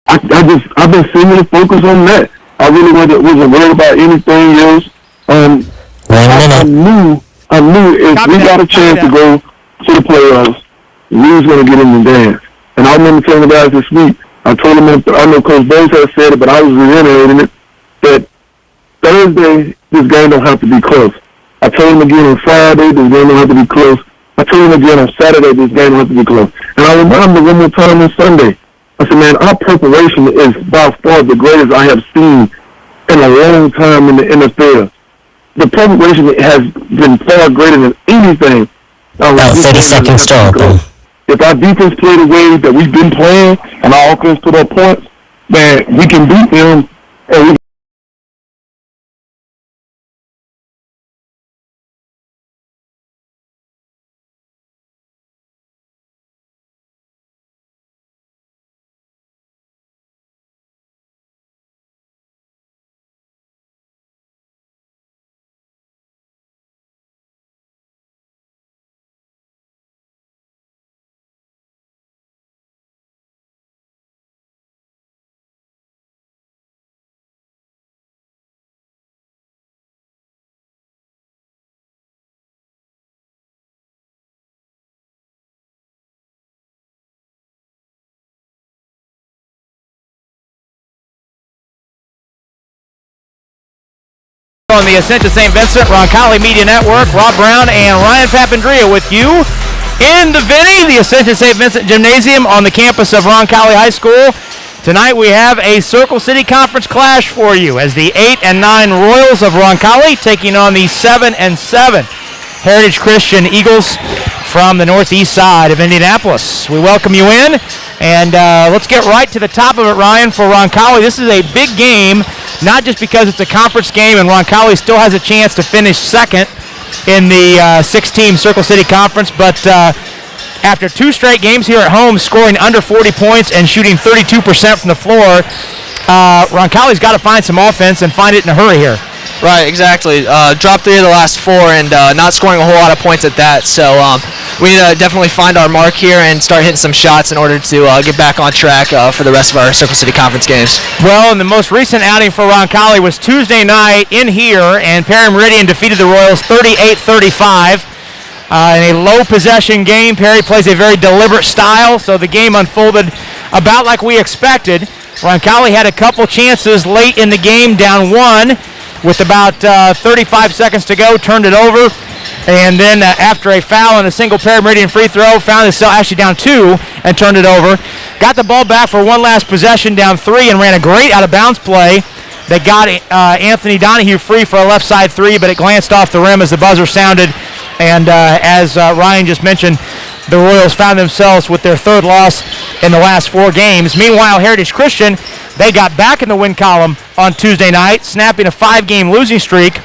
I've been singularly focused on that. I really wasn't worried about anything else. I knew if we got a chance to go to the playoffs, we was going to get in the dance. And I remember telling the guys this week, I told them, I know Coach Bose had said it, but I was reiterating it, that Thursday, this game don't have to be close. I told them again on Friday, this game don't have to be close. I told them again on Saturday, this game don't have to be close. And I remember one more time on Sunday, I said, man, our preparation is by far the greatest I have seen in a long time in the NFL. The preparation has been far greater than anything. About 30 seconds to open. If our defense play the way that we've been playing and our offense put up points, man, we can beat them. And we on the Ascent to St. Vincent, Roncalli Media Network, Rob Brown and Ryan Papandrea with you in the Vinny, the Ascent to St. Vincent Gymnasium on the campus of Roncalli High School. Tonight we have a Circle City Conference clash for you as the 8-9 Royals of Roncalli taking on the 7-7 Heritage Christian Eagles from the northeast side of Indianapolis. We welcome you in, and let's get right to the top of it, Ryan, for Roncalli. This is a big game, not just because it's a conference game and Roncalli still has a chance to finish second in the six-team Circle City Conference, but after two straight games here at home, scoring under 40 points and shooting 32% from the floor, Roncalli's got to find some offense and find it in a hurry here. Right, exactly. Dropped 3 of the last 4 and not scoring a whole lot of points at that. So we need to definitely find our mark here and start hitting some shots in order to get back on track for the rest of our Circle City Conference games. Well, and the most recent outing for Roncalli was Tuesday night in here, and Perry Meridian defeated the Royals 38-35. In a low possession game, Perry plays a very deliberate style, so the game unfolded about like we expected. Roncalli had a couple chances late in the game, down 1. With about 35 seconds to go, turned it over, and then after a foul and a single Perry Meridian free throw, found himself actually down 2 and turned it over. Got the ball back for one last possession, down 3, and ran a great out-of-bounds play that got Anthony Donahue free for a left side 3, but it glanced off the rim as the buzzer sounded, and as Ryan just mentioned, the Royals found themselves with their third loss in the last 4 games. Meanwhile, Heritage Christian, they got back in the win column on Tuesday night, snapping a 5-game losing streak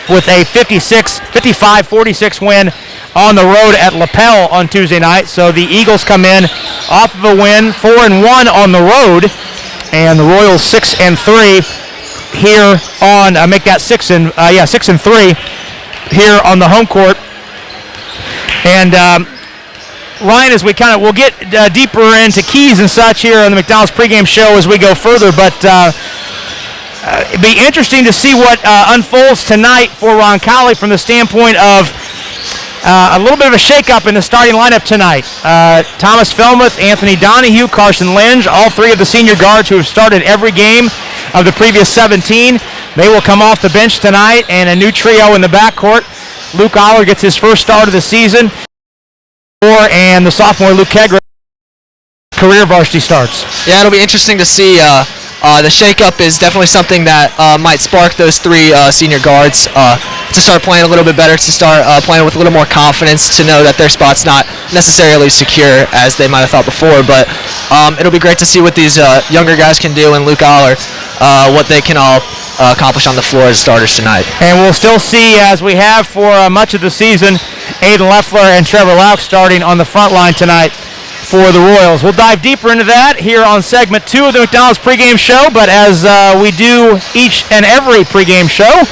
with a 55-46 win on the road at LaPel on Tuesday night. So the Eagles come in off of a win, 4-1 on the road, and the Royals 6-3 here on make that 6-3 here on the home court. And Ryan, as we'll get deeper into keys and such here on the McDonald's pregame show as we go further, but it'd be interesting to see what unfolds tonight for Roncalli from the standpoint of a little bit of a shakeup in the starting lineup tonight. Thomas Felmuth, Anthony Donahue, Carson Lynge, all 3 of the senior guards who have started every game of the previous 17. They will come off the bench tonight, and a new trio in the backcourt. Luke Aller gets his first start of the season, and the sophomore Luke Kegra career varsity starts. Yeah, it'll be interesting to see. The shakeup is definitely something that might spark those 3 senior guards to start playing a little bit better, to start playing with a little more confidence, to know that their spot's not necessarily secure as they might have thought before. But it'll be great to see what these younger guys can do, and Luke Aller, what they can all accomplish on the floor as starters tonight. And we'll still see, as we have for much of the season, Aiden Leffler and Trevor Lauk starting on the front line tonight for the Royals. We'll dive deeper into that here on segment 2 of the McDonald's pregame show, but as we do each and every pregame show,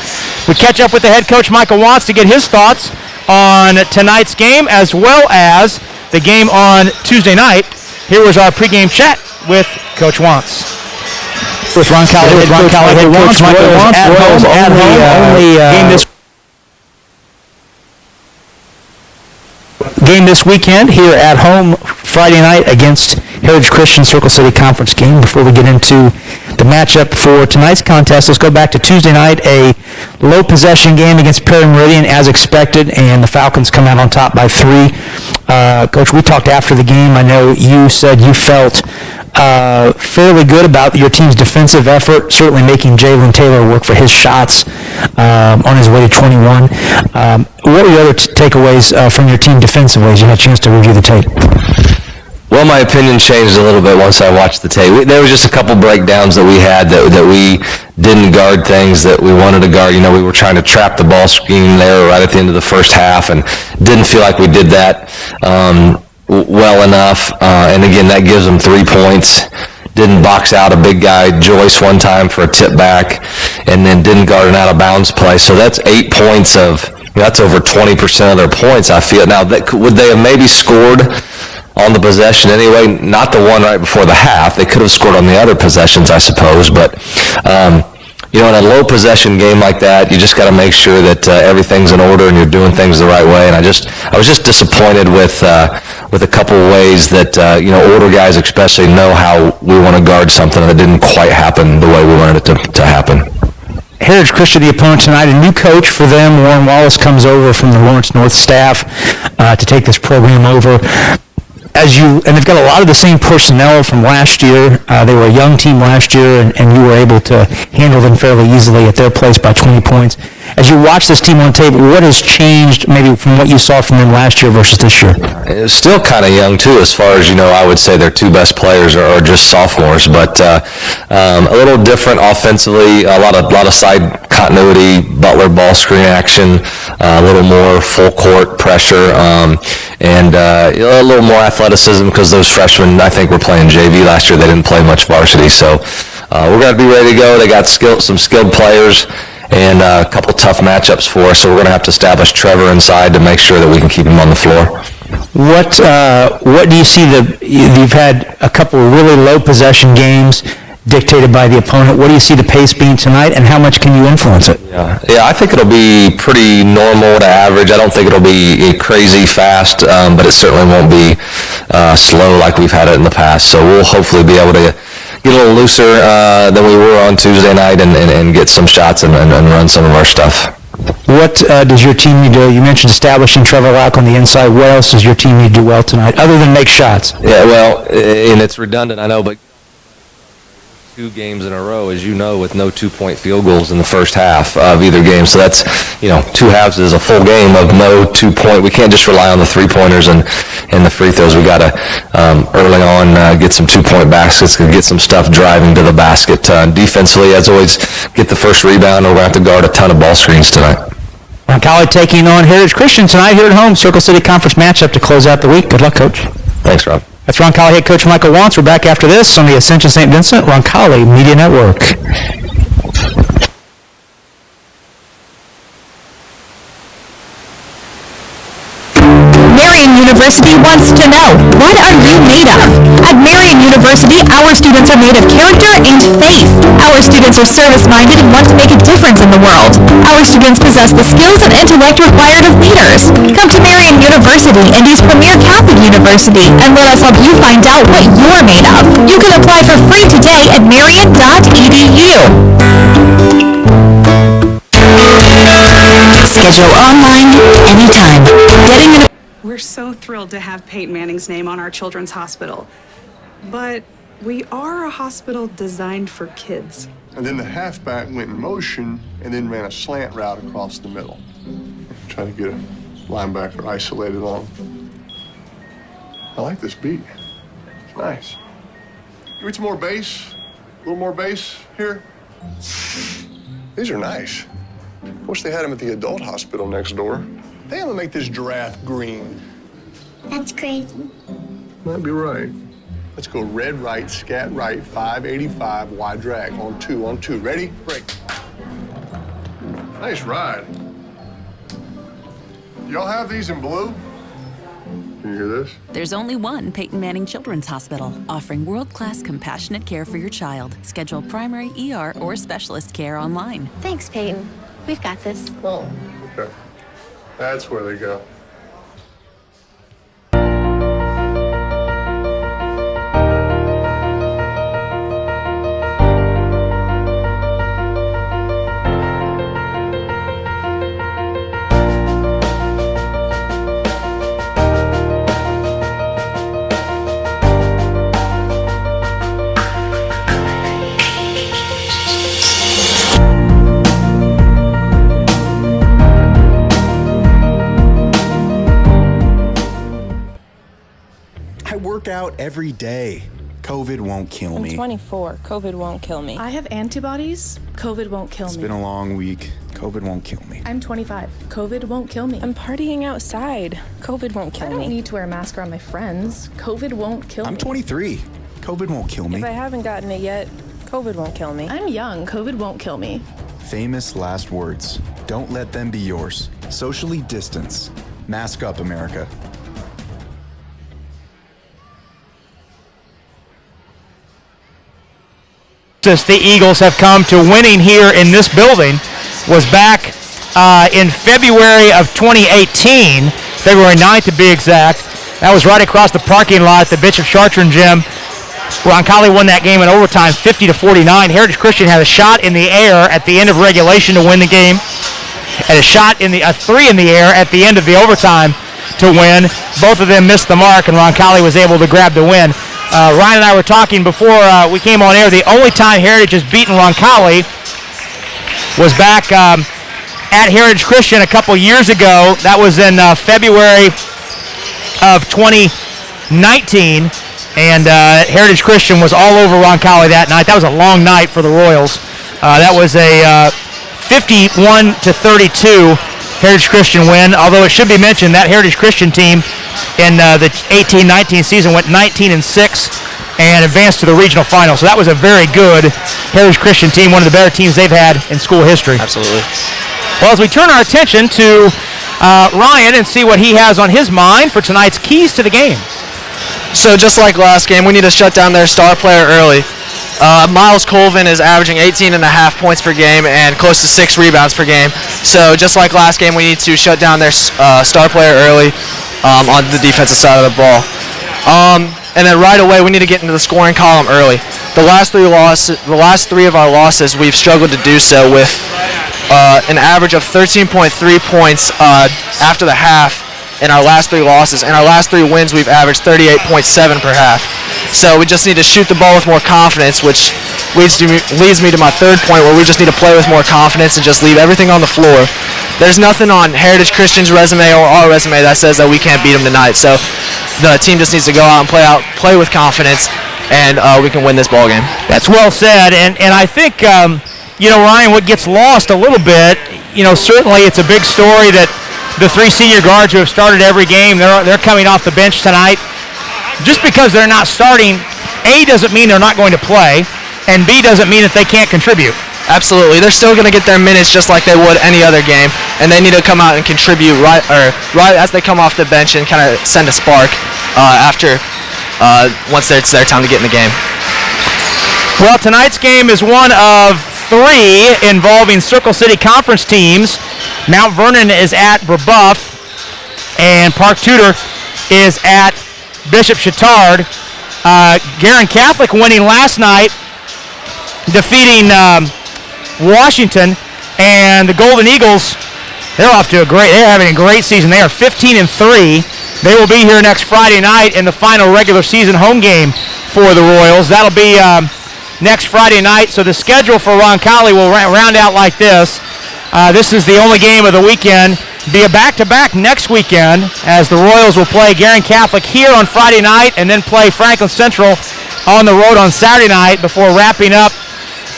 we catch up with the head coach Michael Watts to get his thoughts on tonight's game as well as the game on Tuesday night. Here was our pregame chat with Coach Wantz. With Roncalli head coach Michael Wantz at home game this weekend here at home Friday night against Heritage Christian Circle City Conference game. Before we get into the matchup for tonight's contest, let's go back to Tuesday night, a low possession game against Perry Meridian as expected, and the Falcons come out on top by 3. Coach, we talked after the game. I know you said you felt fairly good about your team's defensive effort, certainly making Jalen Taylor work for his shots on his way to 21. What were your other takeaways from your team defensively as you had a chance to review the tape? Well, my opinion changed a little bit once I watched the tape. There was just a couple breakdowns that we had that we didn't guard things that we wanted to guard. You know, we were trying to trap the ball screen there right at the end of the first half and didn't feel like we did that well enough. And again, that gives them 3 points. Didn't box out a big guy, Joyce, one time for a tip back, and then didn't guard an out-of-bounds play. So that's 8 points that's over 20% of their points, I feel. Now, would they have maybe scored on the possession anyway? Not the one right before the half. They could have scored on the other possessions, I suppose. But, in a low possession game like that, you just got to make sure that everything's in order and you're doing things the right way. And I was just disappointed with a couple of ways that, older guys especially know how we want to guard something that didn't quite happen the way we wanted it to happen. Heritage Christian, the opponent tonight, a new coach for them. Warren Wallace comes over from the Lawrence North staff to take this program over. And they've got a lot of the same personnel from last year. They were a young team last year, and you were able to handle them fairly easily at their place by 20 points. As you watch this team on tape, what has changed maybe from what you saw from them last year versus this year? It's still kind of young, too, as far as, I would say their 2 best players are just sophomores, but a little different offensively, a lot of side continuity, Butler ball screen action, a little more full court pressure, and a little more athleticism because those freshmen, I think, were playing JV last year. They didn't play much varsity, so we're going to be ready to go. They got some skilled players and a couple tough matchups for us, so we're going to have to establish Trevor inside to make sure that we can keep him on the floor. What do you see you've had a couple of really low possession games dictated by the opponent. What do you see the pace being tonight, and how much can you influence it? Yeah, I think it'll be pretty normal to average. I don't think it'll be crazy fast, but it certainly won't be slow like we've had it in the past. So we'll hopefully be able to get a little looser than we were on Tuesday night and get some shots and run some of our stuff. What does your team need to do? You mentioned establishing Trevor Lack on the inside. What else does your team need to do well tonight, other than make shots? Yeah, well, and it's redundant, I know, but 2 games in a row, as you know, with no 2-point field goals in the first half of either game. So that's, 2 halves is a full game of no 2-point. We can't just rely on the 3-pointers and the free throws. We got to early on get some 2-point baskets, get some stuff driving to the basket. Defensively, as always, get the first rebound, or we're going to have to guard a ton of ball screens tonight. Roncalli taking on Heritage Christian tonight here at home. Circle City Conference matchup to close out the week. Good luck, Coach. Thanks, Rob. That's Roncalli head coach Michael Wantz. We're back after this on the Ascension St. Vincent Roncalli Media Network. Marian University wants to know, what are you made of? At Marian University, our students are made of character and faith. Our students are service-minded and want to make a difference in the world. Our students possess the skills and intellect required of leaders. Come to Marian University, Indy's premier Catholic university, and let us help you find out what you're made of. You can apply for free today at marian.edu. Schedule online anytime. We're so thrilled to have Peyton Manning's name on our children's hospital. But we are a hospital designed for kids. And then the halfback went in motion and then ran a slant route across the middle. Trying to get a linebacker isolated on him. I like this beat. It's nice. Give me some more bass. A little more bass here. These are nice. Wish they had them at the adult hospital next door. I think I'm gonna make this giraffe green. That's crazy. Might be right. Let's go red right, scat right, 585, wide drag. On two. Ready? Break. Nice ride. Y'all have these in blue? Can you hear this? There's only one Peyton Manning Children's Hospital, offering world-class compassionate care for your child. Schedule primary, ER, or specialist care online. Thanks, Peyton. We've got this. Oh, okay. That's where they go. Out every day. COVID won't kill me. I'm 24. COVID won't kill me. I have antibodies. COVID won't kill me. It's been a long week. COVID won't kill me. I'm 25. COVID won't kill me. I'm partying outside. COVID won't kill me. I don't need to wear a mask around my friends. COVID won't kill me. I'm 23. COVID won't kill me. If I haven't gotten it yet, COVID won't kill me. I'm young. COVID won't kill me. Famous last words. Don't let them be yours. Socially distance. Mask up, America. The Eagles have come to winning here in this building was back in February of 2018, February 9th to be exact. That was right across the parking lot at the Bishop Chartrand Gym. Roncalli won that game in overtime, 50-49. Heritage Christian had a shot in the air at the end of regulation to win the game, and a three in the air at the end of the overtime to win. Both of them missed the mark, and Roncalli was able to grab the win. Ryan and I were talking before we came on air. The only time Heritage has beaten Roncalli was back at Heritage Christian a couple years ago. That was in February of 2019, and Heritage Christian was all over Roncalli that night. That was a long night for the Royals. That was a 51-32 Heritage Christian win, although it should be mentioned that Heritage Christian team in the 18-19 season went 19-6 and advanced to the regional final. So that was a very good Heritage Christian team, one of the better teams they've had in school history. Absolutely. Well, as we turn our attention to Ryan and see what he has on his mind for tonight's keys to the game. So just like last game, we need to shut down their star player early. Miles Colvin is averaging 18.5 points per game and close to 6 rebounds per game. So just like last game, we need to shut down their star player early on the defensive side of the ball. And then right away, we need to get into the scoring column early. The last three of our losses, we've struggled to do so with an average of 13.3 points after the half in our last 3 losses. In our last 3 wins, we've averaged 38.7 per half. So we just need to shoot the ball with more confidence, which leads me to my third point, where we just need to play with more confidence and just leave everything on the floor. There's nothing on Heritage Christian's resume or our resume that says that we can't beat them tonight. So the team just needs to go out and play with confidence, and we can win this ball game. That's well said, and I think Ryan, what gets lost a little bit, certainly it's a big story that the 3 senior guards who have started every game, they're coming off the bench tonight. Just because they're not starting, A, doesn't mean they're not going to play, and B, doesn't mean that they can't contribute. Absolutely. They're still going to get their minutes just like they would any other game, and they need to come out and contribute right as they come off the bench and kind of send a spark once it's their time to get in the game. Well, tonight's game is one of 3 involving Circle City Conference teams. Mount Vernon is at Brebeuf, and Park Tudor is at Bishop Chatard. Guerin Catholic winning last night, defeating Washington, and the Golden Eagles, they're having a great season. They are 15-3. They will be here next Friday night in the final regular season home game for the Royals. That'll be next Friday night. So the schedule for Roncalli will round out like this. This is the only game of the weekend. Be a back-to-back next weekend, as the Royals will play Guerin Catholic here on Friday night and then play Franklin Central on the road on Saturday night before wrapping up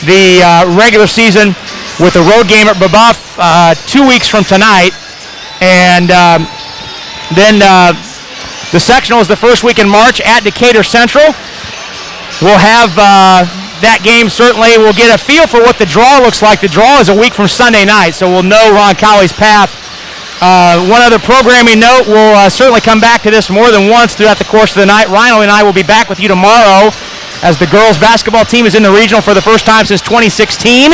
the regular season with the road game at Brebeuf 2 weeks from tonight. And then the sectional is the first week in March at Decatur Central. We'll have that game. Certainly we'll get a feel for what the draw looks like. The draw is a week from Sunday night, so we'll know Roncalli's path One other programming note, we'll certainly come back to this more than once throughout the course of the night. Rhino and I will be back with you tomorrow as the girls basketball team is in the regional for the first time since 2016,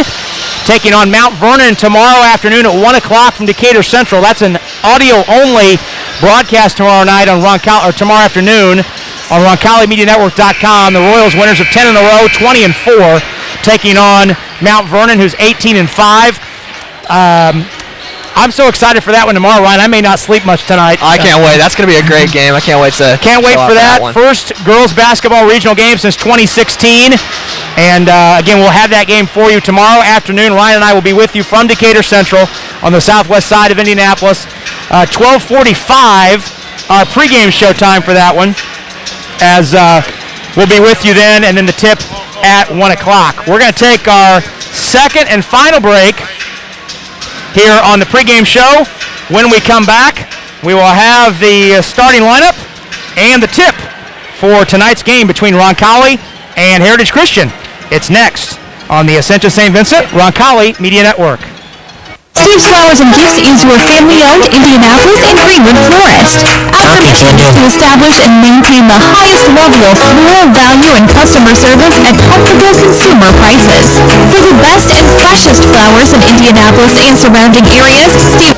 taking on Mount Vernon tomorrow afternoon at 1 o'clock from Decatur Central. That's an audio-only broadcast tomorrow night on Roncalli, or tomorrow afternoon on RoncalliMediaNetwork.com. The Royals winners of 10 in a row, 20-4, taking on Mount Vernon, who's 18-5. I'm so excited for that one tomorrow, Ryan. I may not sleep much tonight. I can't wait. That's going to be a great game. I can't wait for that. First girls basketball regional game since 2016. And again, we'll have that game for you tomorrow afternoon. Ryan and I will be with you from Decatur Central on the southwest side of Indianapolis. 12:45, our pregame show time for that one, as we'll be with you then, and then the tip at 1 o'clock. We're going to take our second and final break here on the pregame show. When we come back, we will have the starting lineup and the tip for tonight's game between Roncalli and Heritage Christian. It's next on the Ascension St. Vincent Roncalli Media Network. Steve's Flowers and Gifts is your family-owned Indianapolis and Greenwood florist. Our mission is to establish and maintain the highest level of floral value and customer service at comfortable consumer prices. For the best and freshest flowers in Indianapolis and surrounding areas, Steve...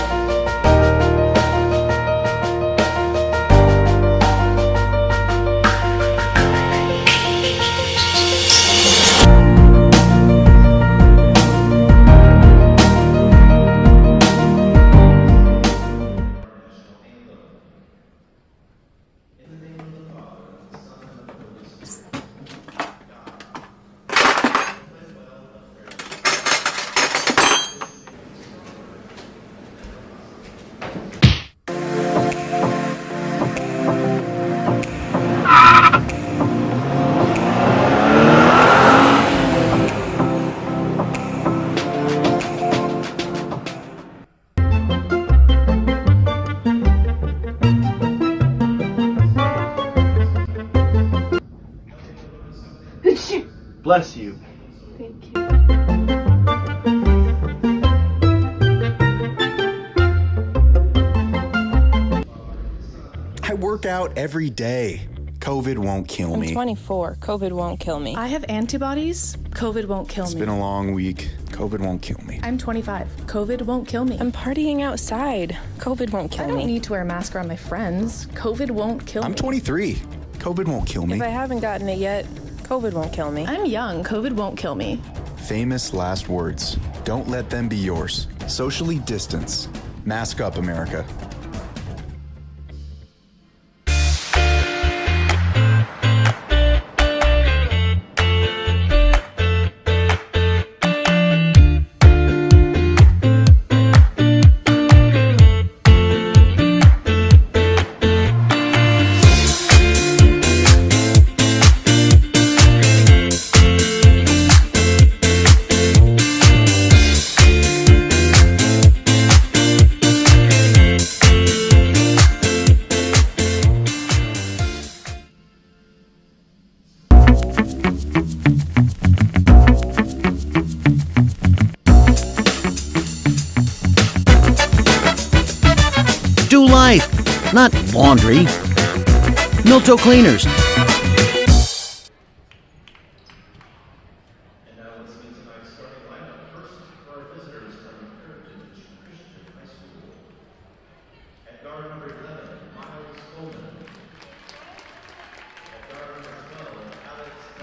Bless you. Thank you. I work out every day. COVID won't kill me. I'm 24. COVID won't kill me. I have antibodies. COVID won't kill me. It's been a long week. COVID won't kill me. I'm 25. COVID won't kill me. I'm partying outside. COVID won't kill me. I don't need to wear a mask around my friends. COVID won't kill me. I'm 23. COVID won't kill me. If I haven't gotten it yet, COVID won't kill me. I'm young. COVID won't kill me. Famous last words. Don't let them be yours. Socially distance. Mask up, America. Not laundry. Milto Cleaners.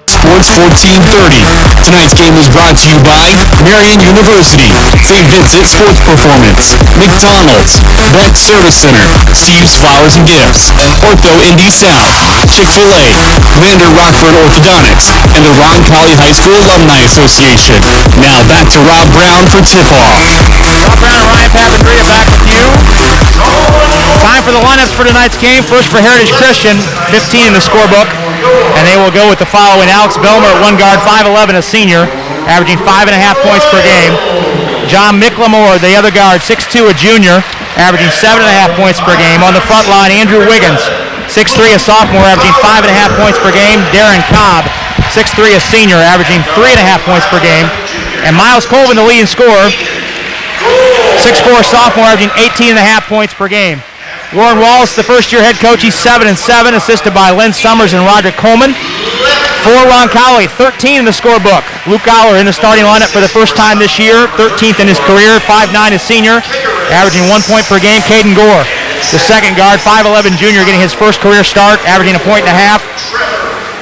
Sports 1430. Tonight's game is brought to you by Marian University, St. Vincent Sports Performance, McDonald's, Beck Service Center, Steve's Flowers and Gifts, Ortho Indy South, Chick-fil-A, Commander Rockford Orthodontics, and the Roncalli High School Alumni Association. Now back to Rob Brown for tip-off. Rob Brown and Ryan Papandrea back with you. Time for the lineups for tonight's game. First for Heritage Christian, 15 in the scorebook. And they will go with the following: Alex Belmer at one guard, 5'11", a senior, averaging 5.5 points per game. John Micklemore, the other guard, 6'2", a junior, averaging 7.5 points per game. On the front line, Andrew Wiggins, 6'3", a sophomore, averaging 5.5 points per game. Darren Cobb, 6'3", a senior, averaging 3.5 points per game. And Miles Colvin, the leading scorer, 6'4" sophomore, averaging 18.5 points per game. Warren Wallace, the first-year head coach, he's 7-7, assisted by Lynn Summers and Roderick Coleman. For Roncalli, 13 in the scorebook. Luke Aller in the starting lineup for the first time this year, 13th in his career, 5'9" as senior, averaging 1 point per game. Caden Gore, the second guard, 5'11" junior, getting his first career start, averaging 1.5 points.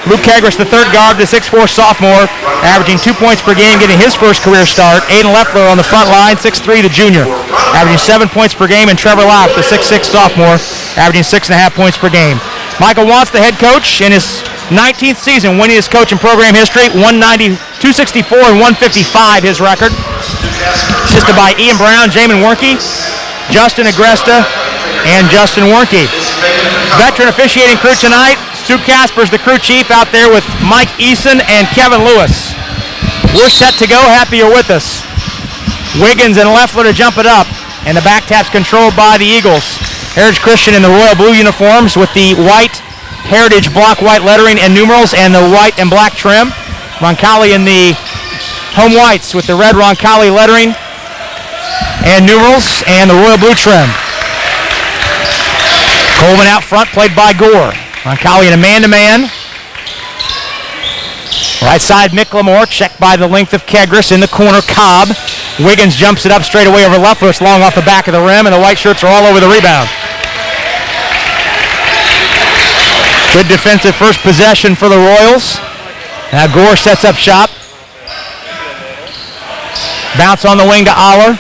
Luke Kegris, the third guard, the 6'4" sophomore, averaging 2 points per game, getting his first career start. Aiden Leffler on the front line, 6'3", the junior, averaging 7 points per game. And Trevor Lauk, the 6'6" sophomore, averaging 6.5 points per game. Michael Wantz, the head coach, in his 19th season, winning his coach in program history, 264 and 155 his record. Assisted by Ian Brown, Jamin Warnke, Justin Agresta, and Justin Warnke. Veteran officiating crew tonight, Stu Casper's the crew chief out there with Mike Eason and Kevin Lewis. We're set to go. Happy you're with us. Wiggins and Leffler to jump it up, and the back tap's controlled by the Eagles. Heritage Christian in the royal blue uniforms with the white Heritage block white lettering and numerals and the white and black trim. Roncalli in the home whites with the red Roncalli lettering and numerals and the royal blue trim. Coleman out front, played by Gore. Roncalli in a man-to-man. Right side, Micklemore, checked by the length of Kegris. In the corner, Cobb. Wiggins jumps it up straight away over Leffler. It's long off the back of the rim, and the white shirts are all over the rebound. Good defensive first possession for the Royals. Now Gore sets up shop. Bounce on the wing to Aller.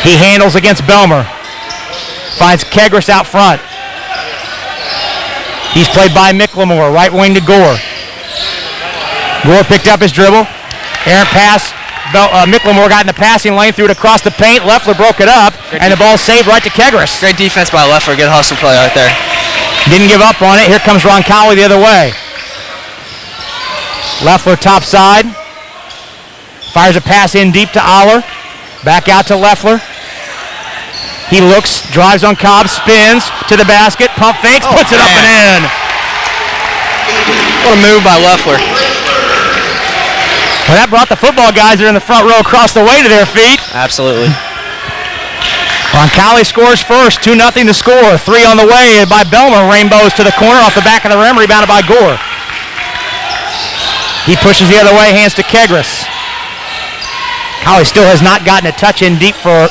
He handles against Belmer. Finds Kegris out front. He's played by Micklemore, right wing to Gore. Gore picked up his dribble. Errant pass. Micklemore got in the passing lane, threw it across the paint. Leffler broke it up, and the ball saved right to Kegris. Great defense by Leffler. Good hustle play right there. Didn't give up on it. Here comes Roncalli the other way. Leffler top side. Fires a pass in deep to Aller. Back out to Leffler. He looks, drives on Cobb, spins to the basket, pump fakes, puts it up and in. What a move by Leffler. Well, that brought the football guys that are in the front row across the way to their feet. Absolutely. Roncalli scores first, 2-0 to score. 3 on the way by Belmer. Rainbows to the corner off the back of the rim, rebounded by Gore. He pushes the other way, hands to Kegris. Collie still has not gotten a touch in deep for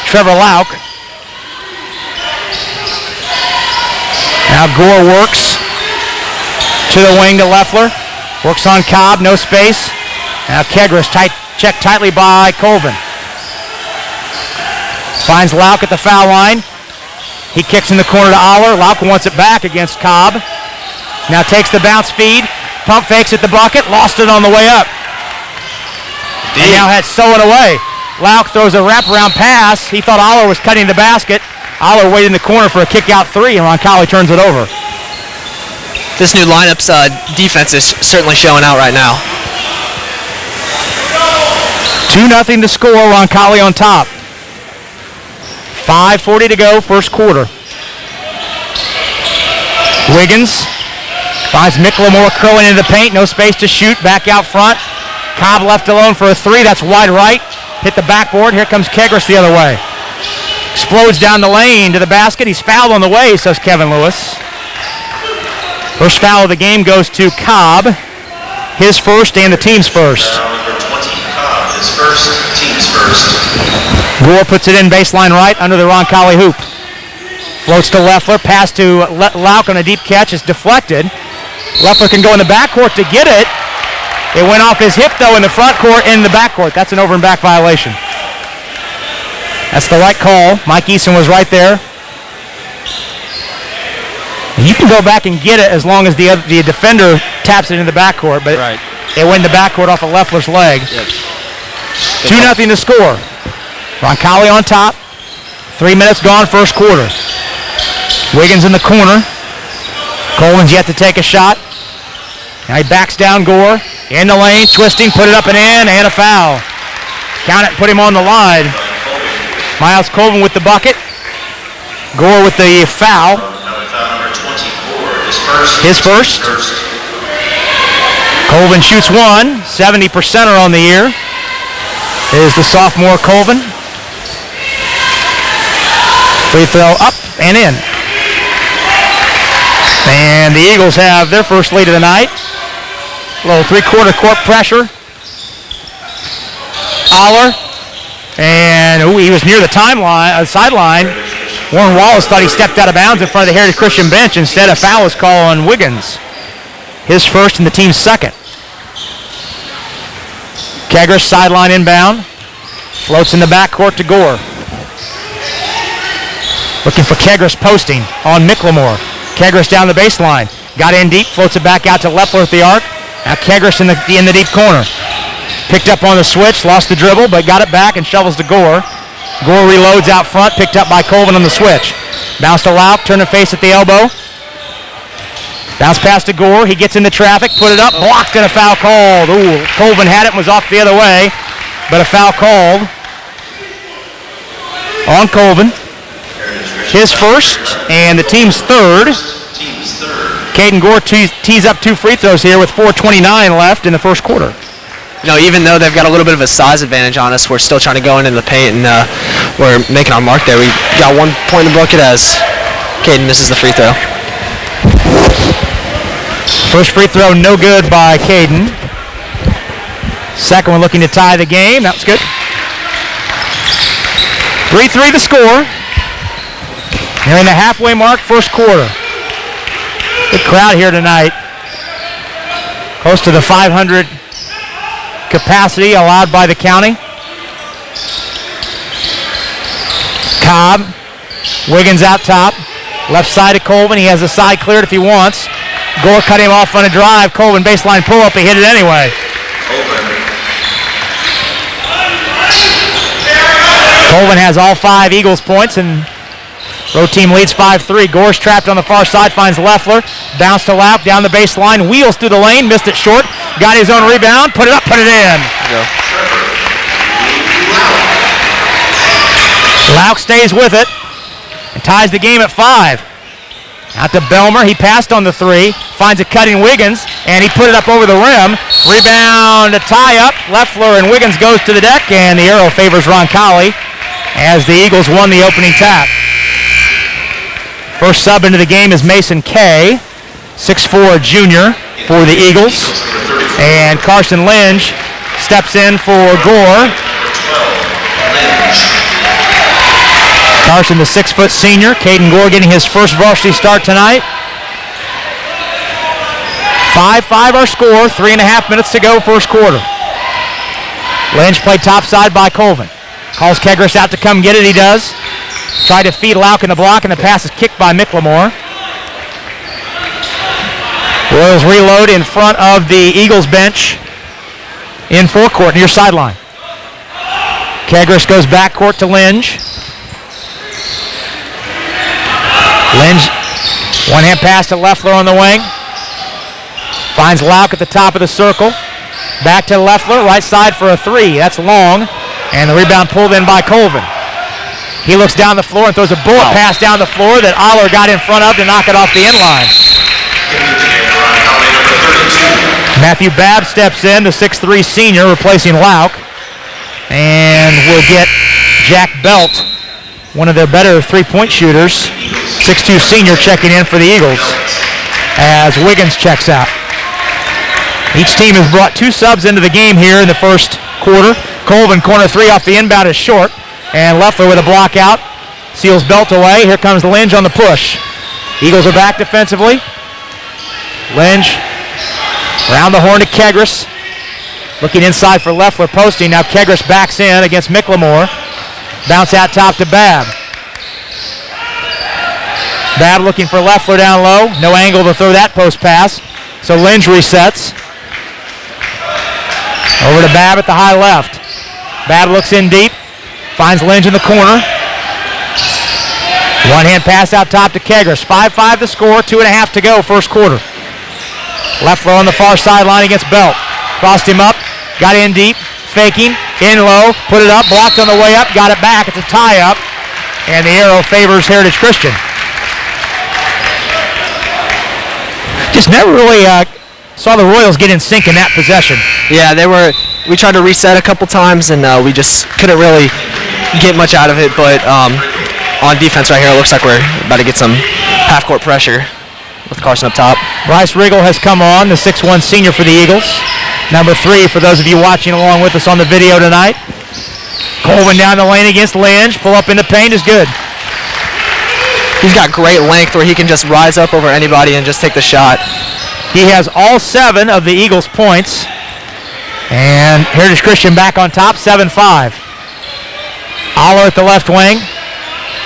Trevor Lauk. Now Gore works to the wing to Leffler. Works on Cobb, no space. Now Kegris checked tightly by Colvin. Finds Lauk at the foul line. He kicks in the corner to Aller. Lauk wants it back against Cobb. Now takes the bounce feed. Pump fakes at the bucket. Lost it on the way up. And now had stolen away. Lauk throws a wraparound pass. He thought Aller was cutting the basket. Aller waited in the corner for a kick-out three, and Roncalli turns it over. This new lineup's defense is certainly showing out right now. 2-0 to score. Roncalli on top. 5:40 to go, first quarter. Wiggins finds Micklemore curling into the paint. No space to shoot. Back out front. Cobb left alone for a three. That's wide right. Hit the backboard. Here comes Kegris the other way. Explodes down the lane to the basket. He's fouled on the way, says Kevin Lewis. First foul of the game goes to Cobb. His first and the team's first. Number 20, Cobb, his first, team's first. Gore puts it in baseline right under the Roncalli hoop. Floats to Leffler. Pass to Lauk on a deep catch. It's deflected. Leffler can go in the backcourt to get it. It went off his hip, though, in the front court and in the backcourt. That's an over and back violation. That's the right call. Mike Eason was right there. You can go back and get it as long as the defender taps it in the backcourt, but it went in the backcourt off of Leffler's leg. Yep. 2-0 to score. Roncalli on top. 3 minutes gone, first quarter. Wiggins in the corner. Coleman's yet to take a shot. Now he backs down Gore. In the lane, twisting, put it up and in, and a foul. Count it, put him on the line. Miles Colvin with the bucket. Gore with the foul. His first. Colvin shoots one. 70%er on the year. Here's the sophomore Colvin. Free throw up and in. And the Eagles have their first lead of the night. A little three-quarter court pressure. Aller. And he was near the sideline. Warren Wallace thought he stepped out of bounds in front of the Heritage Christian bench. Instead, a foul was called on Wiggins. His first and the team's second. Kegris sideline inbound. Floats in the backcourt to Gore. Looking for Kegris posting on Miclemore. Kegris down the baseline. Got in deep, floats it back out to Leffler at the arc. Now Kegris in the deep corner. Picked up on the switch, lost the dribble, but got it back and shovels to Gore. Gore reloads out front, picked up by Colvin on the switch. Bounce to Lauk, turn and face at the elbow. Bounce pass to Gore, he gets into traffic, put it up, blocked and a foul called. Ooh, Colvin had it and was off the other way, but a foul called on Colvin. His first and the team's third. Caden Gore tees up 2 free throws here with 4:29 left in the first quarter. You know, even though they've got a little bit of a size advantage on us, we're still trying to go into the paint, and we're making our mark there. We got 1 point in the bucket as Caden misses the free throw. First free throw no good by Caden. Second one looking to tie the game. That was good. 3-3 the score. Nearing the halfway mark, first quarter. Good crowd here tonight. Close to the 500 capacity allowed by the county. Cobb. Wiggins out top. Left side to Colvin. He has the side cleared if he wants. Gore cut him off on a drive. Colvin baseline pull up. He hit it anyway. Colvin has all 5 Eagles points and road team leads 5-3. Gore's trapped on the far side, finds Leffler. Bounce to Lauk, down the baseline, wheels through the lane, missed it short. Got his own rebound, put it up, put it in. Lauk stays with it and ties the game at 5. Out to Belmer, he passed on the 3, finds a cutting Wiggins, and he put it up over the rim. Rebound, a tie-up. Leffler and Wiggins goes to the deck, and the arrow favors Roncalli as the Eagles won the opening tap. First sub into the game is Mason Kay, 6'4" junior for the Eagles. And Carson Lynch steps in for Gore. Carson, the 6-foot senior. Caden Gore getting his first varsity start tonight. 5-5 our score, 3.5 minutes to go, first quarter. Lynch played topside by Colvin. Calls Kegris out to come get it, he does. Tried to feed Lauk in the block, and the pass is kicked by Miclemore. Royals reload in front of the Eagles bench in forecourt near sideline. Kegris goes backcourt to Lynch. Lynch, one-hand pass to Leffler on the wing. Finds Lauk at the top of the circle. Back to Leffler, right side for a 3. That's long. And the rebound pulled in by Colvin. He looks down the floor and throws a bullet pass down the floor that Aller got in front of to knock it off the end line. Matthew Babb steps in, the 6'3" senior, replacing Lauk. And we'll get Jack Belt, one of their better three-point shooters, 6'2" senior, checking in for the Eagles as Wiggins checks out. Each team has brought 2 subs into the game here in the first quarter. Colvin, corner 3 off the inbound, is short. And Leffler with a block out. Seals Belt away. Here comes Lynch on the push. Eagles are back defensively. Lynch round the horn to Kegris. Looking inside for Leffler posting. Now Kegris backs in against Miclemore. Bounce out top to Babb. Babb looking for Leffler down low. No angle to throw that post pass. So Lynch resets. Over to Babb at the high left. Babb looks in deep. Finds Lynch in the corner. One-hand pass out top to Kegris. 5-5 the score, 2.5 to go, first quarter. Leffler on the far sideline against Belt. Crossed him up, got in deep, faking, in low, put it up, blocked on the way up, got it back. It's a tie-up, and the arrow favors Heritage Christian. Just never really saw the Royals get in sync in that possession. Yeah, they were we tried to reset a couple times, and we just couldn't really get much out of it. But on defense right here, it looks like we're about to get some half-court pressure with Carson up top. Bryce Riggle has come on, the 6'1 senior for the Eagles. Number 3 for those of you watching along with us on the video tonight. Colvin down the lane against Lynch. Pull up into paint is good. He's got great length where he can just rise up over anybody and just take the shot. He has all 7 of the Eagles' points. And Heritage Christian back on top, 7-5. Aller at the left wing.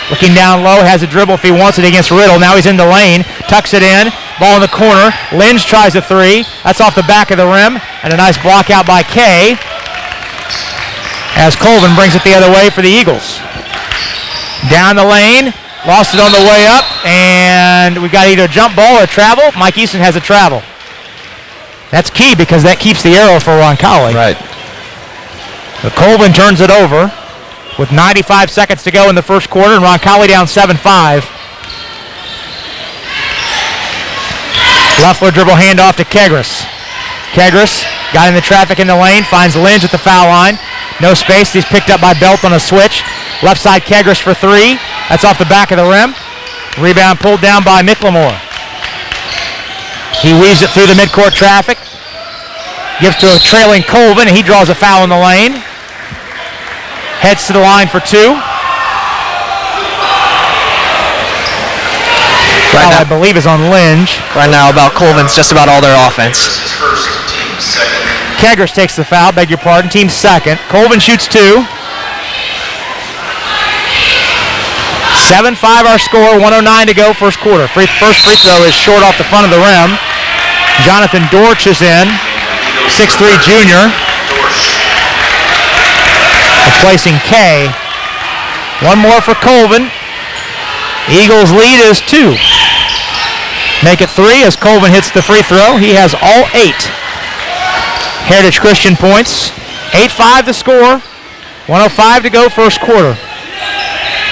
Looking down low, has a dribble if he wants it against Riddle. Now he's in the lane, tucks it in, ball in the corner. Lynch tries a 3. That's off the back of the rim. And a nice block out by Kay as Colvin brings it the other way for the Eagles. Down the lane, lost it on the way up, and we've got either a jump ball or a travel. Mike Easton has a travel. That's key because that keeps the arrow for Roncalli. Right. But Colvin turns it over with 95 seconds to go in the first quarter, and Roncalli down 7-5. Loeffler dribble handoff to Kegris. Kegris got in the traffic in the lane, finds Lynch at the foul line. No space, he's picked up by Belt on a switch. Left side Kegris for 3. That's off the back of the rim. Rebound pulled down by McLemore. He weaves it through the midcourt traffic. Gives to a trailing Colvin, and he draws a foul in the lane. Heads to the line for 2. Foul, I believe, is on Lynch. Right now, about Colvin's just about all their offense. Kegris takes the foul, beg your pardon, team second. Colvin shoots 2. 7-5 our score, 109 to go first quarter. First free throw is short off the front of the rim. Jonathan Dortch is in, 6'3 junior. Replacing Kay. One more for Colvin. Eagles lead is 2. Make it 3 as Colvin hits the free throw. He has all 8 Heritage Christian points. 8-5 the score. 105 to go first quarter.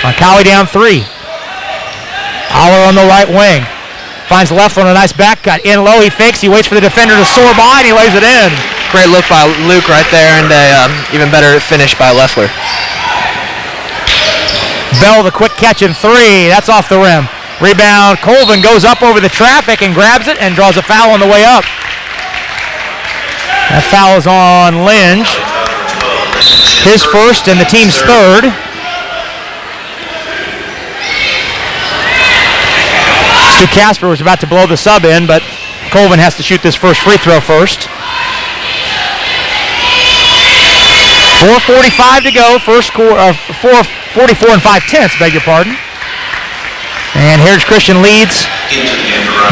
Roncalli down 3. Aller on the right wing. Finds Loeffler on a nice back cut. In low, he fakes. He waits for the defender to soar by, and he lays it in. Great look by Luke right there, and even better finish by Loeffler. Bell, the quick catch in 3. That's off the rim. Rebound. Colvin goes up over the traffic and grabs it and draws a foul on the way up. That foul is on Lynch. His first and the team's third. Stu Casper was about to blow the sub in, but Colvin has to shoot this first free throw first. 4:45 to go, first quarter, 4:44 and 5/10, beg your pardon. And Heritage Christian leads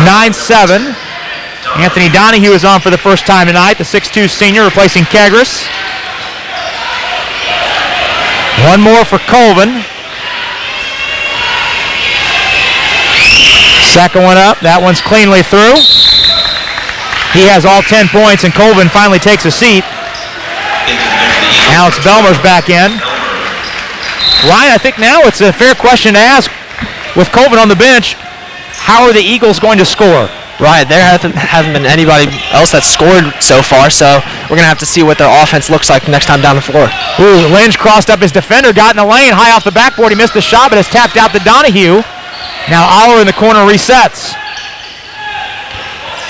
9-7. Anthony Donahue is on for the first time tonight, the 6'2 senior replacing Kegris. One more for Colvin. Second one up, that one's cleanly through. He has all 10 points, and Colvin finally takes a seat. Alex Belmer's back in. Ryan, I think now it's a fair question to ask, with Colvin on the bench, how are the Eagles going to score? Right, there hasn't been anybody else that's scored so far, so we're going to have to see what their offense looks like next time down the floor. Ooh, Lynch crossed up his defender, got in the lane, high off the backboard. He missed the shot, but has tapped out to Donahue. Now Aller in the corner resets.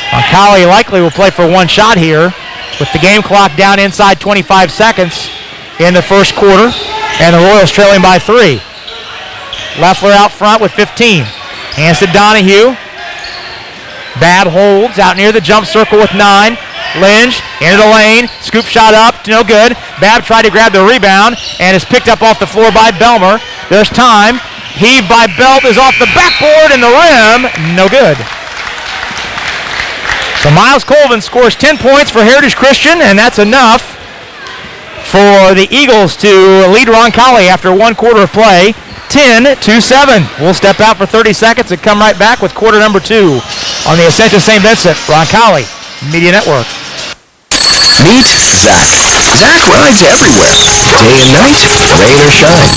Roncalli likely will play for one shot here, with the game clock down inside 25 seconds in the first quarter, and the Royals trailing by 3. Loeffler out front with 15. Hands to Donahue. Babb holds out near the jump circle with 9. Lynch into the lane, scoop shot up, no good. Babb tried to grab the rebound and is picked up off the floor by Belmer. There's time. Heave by Belt is off the backboard and the rim, no good. So Miles Colvin scores 10 points for Heritage Christian, and that's enough for the Eagles to lead Roncalli after one quarter of play, 10-7. We'll step out for 30 seconds and come right back with quarter number 2 on the Ascension St. Vincent Roncalli Media Network. Meet Zach. Zach rides everywhere, day and night, rain or shine.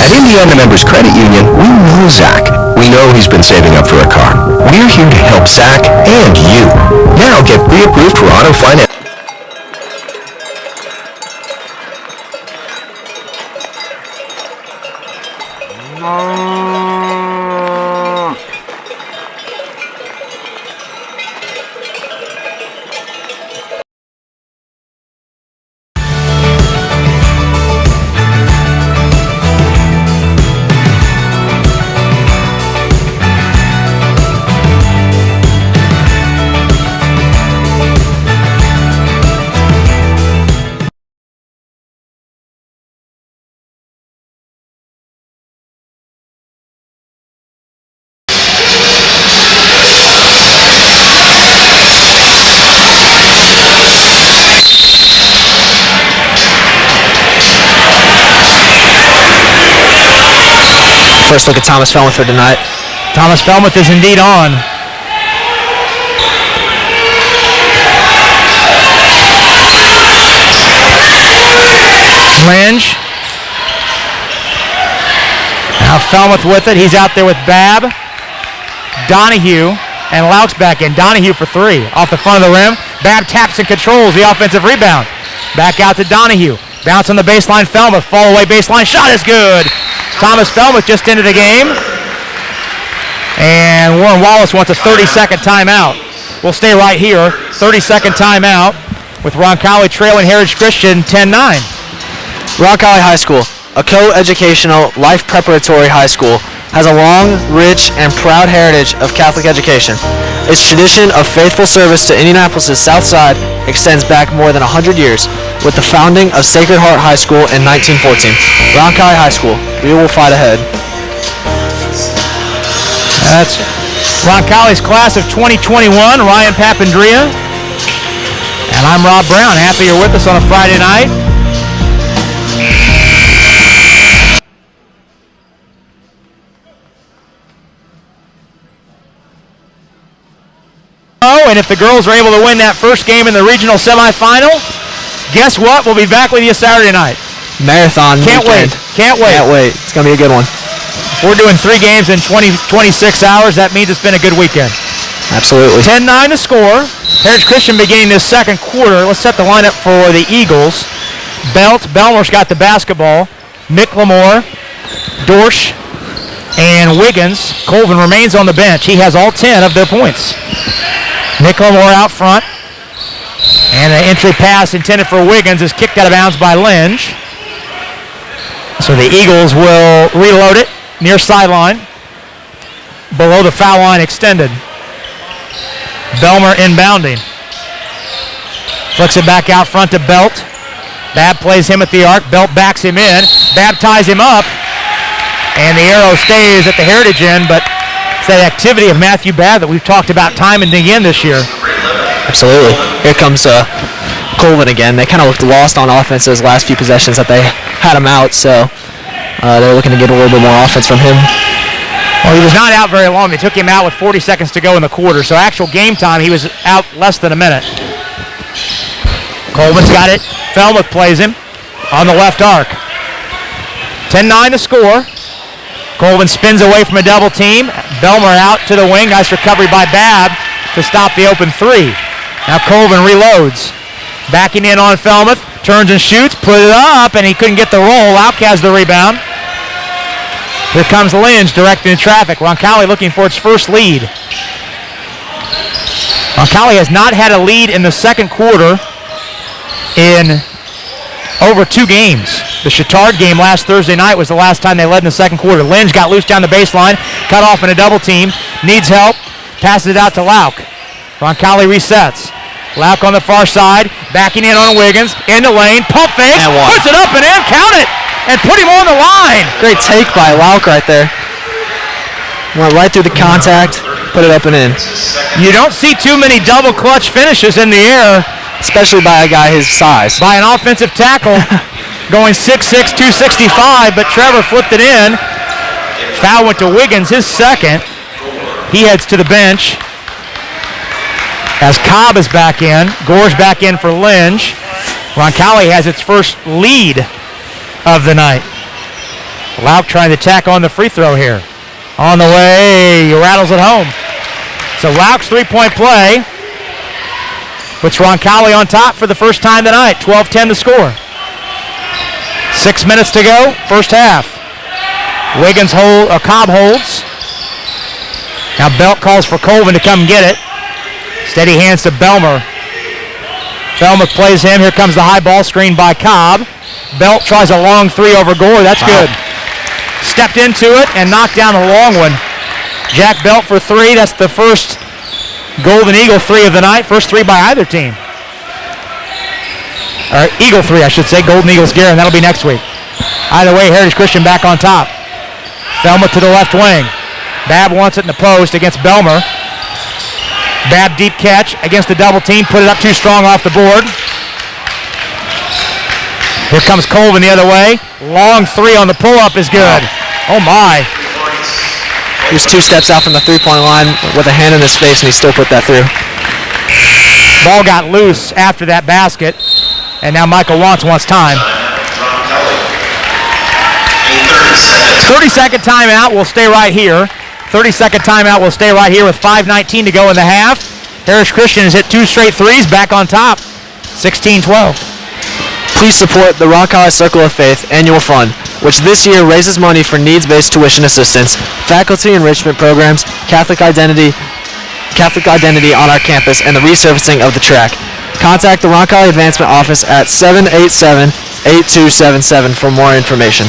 At Indiana Members Credit Union, we know Zach. We know he's been saving up for a car. We're here to help Zach and you. Now get pre-approved for auto finance. first look at Thomas Felmuth for tonight. Thomas Felmuth is indeed on. Linge. Now Felmuth with it. He's out there with Babb, Donahue, and Laux back in. Donahue for three. Off the front of the rim. Babb taps and controls the offensive rebound. Back out to Donahue. Bounce on the baseline. Felmuth. Fall away baseline. Shot is good. Thomas Felmuth just into the game. And Warren Wallace wants a 30-second timeout. We'll stay right here. 30-second timeout with Roncalli trailing Heritage Christian 10-9. Roncalli High School, a co-educational, life preparatory high school, has a long, rich, and proud heritage of Catholic education. Its tradition of faithful service to Indianapolis' South Side extends back more than 100 years, with the founding of Sacred Heart High School in 1914. Roncalli High School, we will fight ahead. That's Roncalli's class of 2021, Ryan Papandrea. And I'm Rob Brown. Happy you're with us on a Friday night. Oh, and if the girls are able to win that first game in the regional semifinal, guess what? We'll be back with you Saturday night. Marathon Can't weekend. wait. Can't wait. Can't wait. It's going to be a good one. We're doing 3 games in 26 hours. That means it's been a good weekend. Absolutely. 10-9 to score. Heritage Christian beginning this second quarter. Let's set the lineup for the Eagles. Belmer's got the basketball. McLemore, Dorsch, and Wiggins. Colvin remains on the bench. He has all 10 of their points. McLemore out front. And an entry pass intended for Wiggins is kicked out of bounds by Linge. So the Eagles will reload it near sideline. Below the foul line extended. Belmer inbounding. Flicks it back out front to Belt. Babb plays him at the arc. Belt backs him in. Babb ties him up. And the arrow stays at the Heritage end, but it's that activity of Matthew Babb that we've talked about time and again this year. Absolutely. Here comes Colvin again. They kind of looked lost on offense those last few possessions that they had him out, so they're looking to get a little bit more offense from him. Well, he was not out very long. They took him out with 40 seconds to go in the quarter, so actual game time, he was out less than a minute. Colvin's got it. Felmuth plays him on the left arc. 10-9 to score. Colvin spins away from a double team. Belmer out to the wing. Nice recovery by Babb to stop the open three. Now Colvin reloads. Backing in on Felmuth. Turns and shoots. Put it up, and he couldn't get the roll. Lauk has the rebound. Here comes Linge directing the traffic. Roncalli looking for its first lead. Roncalli has not had a lead in the second quarter in over 2 games. The Chittard game last Thursday night was the last time they led in the second quarter. Linge got loose down the baseline, cut off in a double team, needs help, passes it out to Lauk. Roncalli resets. Lauk on the far side, backing in on Wiggins, in the lane, pump fakes, puts it up and in, count it, and put him on the line. Great take by Lauk right there. Went right through the contact, put it up and in. You don't see too many double clutch finishes in the air, especially by a guy his size. By an offensive tackle going 6'6", 265, but Trevor flipped it in. Foul went to Wiggins, his second. He heads to the bench as Cobb is back in. Gore's back in for Linge. Roncalli has its first lead of the night. Lauk trying to tack on the free throw here. On the way, he rattles it home. So Lauk's three-point play puts Roncalli on top for the first time tonight. 12-10 to score. 6 minutes to go, first half. Cobb holds. Now Belt calls for Colvin to come get it. Steady hands to Belmer. Felmuth plays him. Here comes the high ball screen by Cobb. Belt tries a long three over Gore. That's good. Stepped into it and knocked down a long one. Jack Belt for three. That's the first Golden Eagle three of the night. First three by either team. Or Eagle three, I should say. Golden Eagles Guerin. That'll be next week. Either way, Heritage Christian back on top. Felmuth to the left wing. Babb wants it in the post against Belmer. Babb deep catch against the double team. Put it up too strong off the board. Here comes Colvin the other way. Long three on the pull-up is good. Oh my. He was 2 steps out from the three-point line with a hand in his face, and he still put that through. Ball got loose after that basket, and now Michael wants time. 30-second timeout. We'll stay right here. 30-second timeout. We'll stay right here with 5:19 to go in the half. Harris Christian has hit 2 straight threes, back on top, 16-12. Please support the Roncalli Circle of Faith Annual Fund, which this year raises money for needs-based tuition assistance, faculty enrichment programs, Catholic identity on our campus, and the resurfacing of the track. Contact the Roncalli Advancement Office at 787-8277 for more information.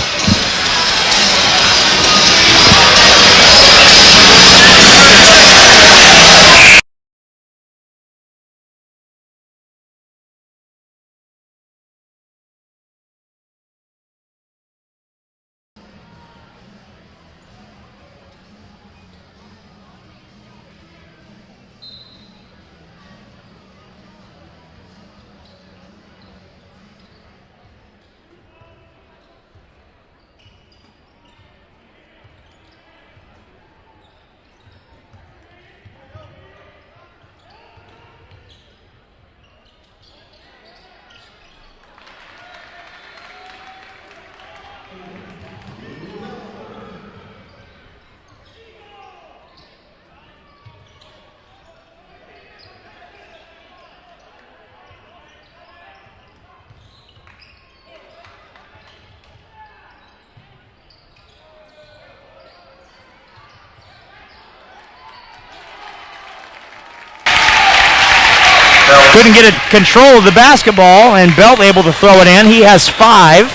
Couldn't get control of the basketball, and Belt able to throw it in. He has 5.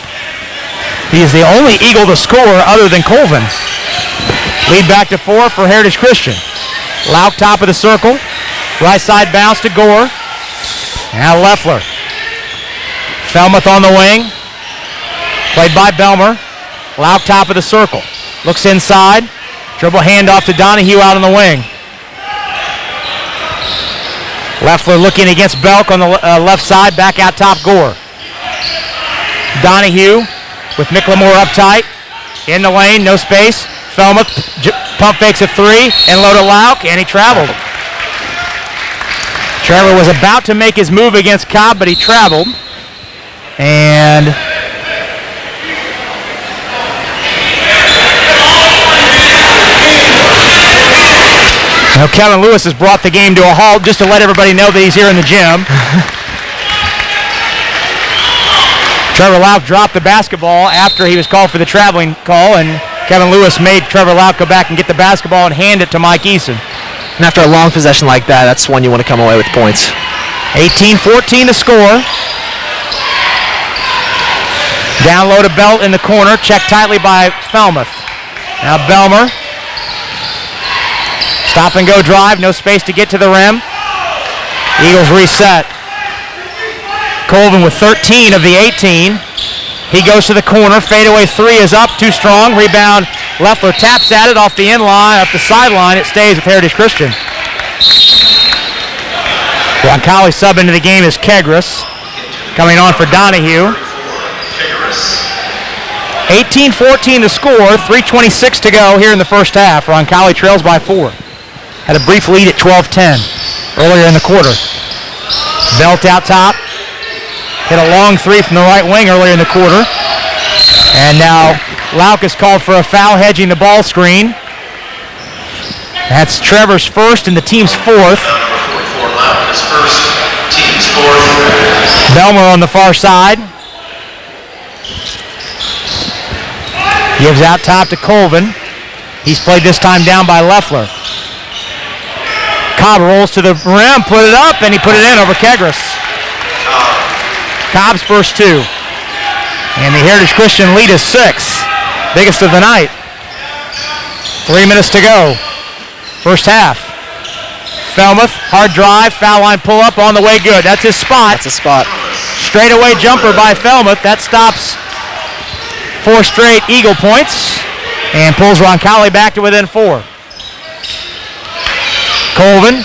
He is the only Eagle to score other than Colvin. Lead back to 4 for Heritage Christian. Lauk top of the circle. Right side bounce to Gore. Now Leffler. Felmuth on the wing. Played by Belmer. Lauk top of the circle. Looks inside. Dribble handoff to Donahue out on the wing. Leffler looking against Belk on the left side, back out top Gore. Donahue with McLemore up tight. In the lane, no space. Felmuth pump fakes a 3 and low to Lauk, and he traveled. Trevor was about to make his move against Cobb, but he traveled. And now Kevin Lewis has brought the game to a halt just to let everybody know that he's here in the gym. Trevor Lauk dropped the basketball after he was called for the traveling call, and Kevin Lewis made Trevor Lauk go back and get the basketball and hand it to Mike Eason. And after a long possession like that, that's when you want to come away with points. 18-14 to score. Down low to Belt in the corner, checked tightly by Felmuth. Now Belmer. Stop and go drive, no space to get to the rim. Eagles reset. Colvin with 13 of the 18. He goes to the corner, fadeaway 3 is up, too strong. Rebound, Leffler taps at it off the inline, up the sideline. It stays with Heritage Christian. Roncalli sub into the game is Kegris. Coming on for Donahue. 18-14 to score, 3:26 to go here in the first half. Roncalli trails by 4. Had a brief lead at 12-10 earlier in the quarter. Belt out top. Hit a long 3 from the right wing earlier in the quarter. And now Lauk is called for a foul, hedging the ball screen. That's Trevor's first and the team's 4th. Belmer on the far side. Gives out top to Colvin. He's played this time down by Leffler. Cobb rolls to the rim, put it up, and he put it in over Kegris. Cobb's first 2. And the Heritage Christian lead is 6. Biggest of the night. 3 minutes to go. First half. Felmuth, hard drive, foul line pull up on the way, good. That's his spot. That's a spot. Straightaway jumper by Felmuth. That stops 4 straight Eagle points and pulls Roncalli back to within 4. Colvin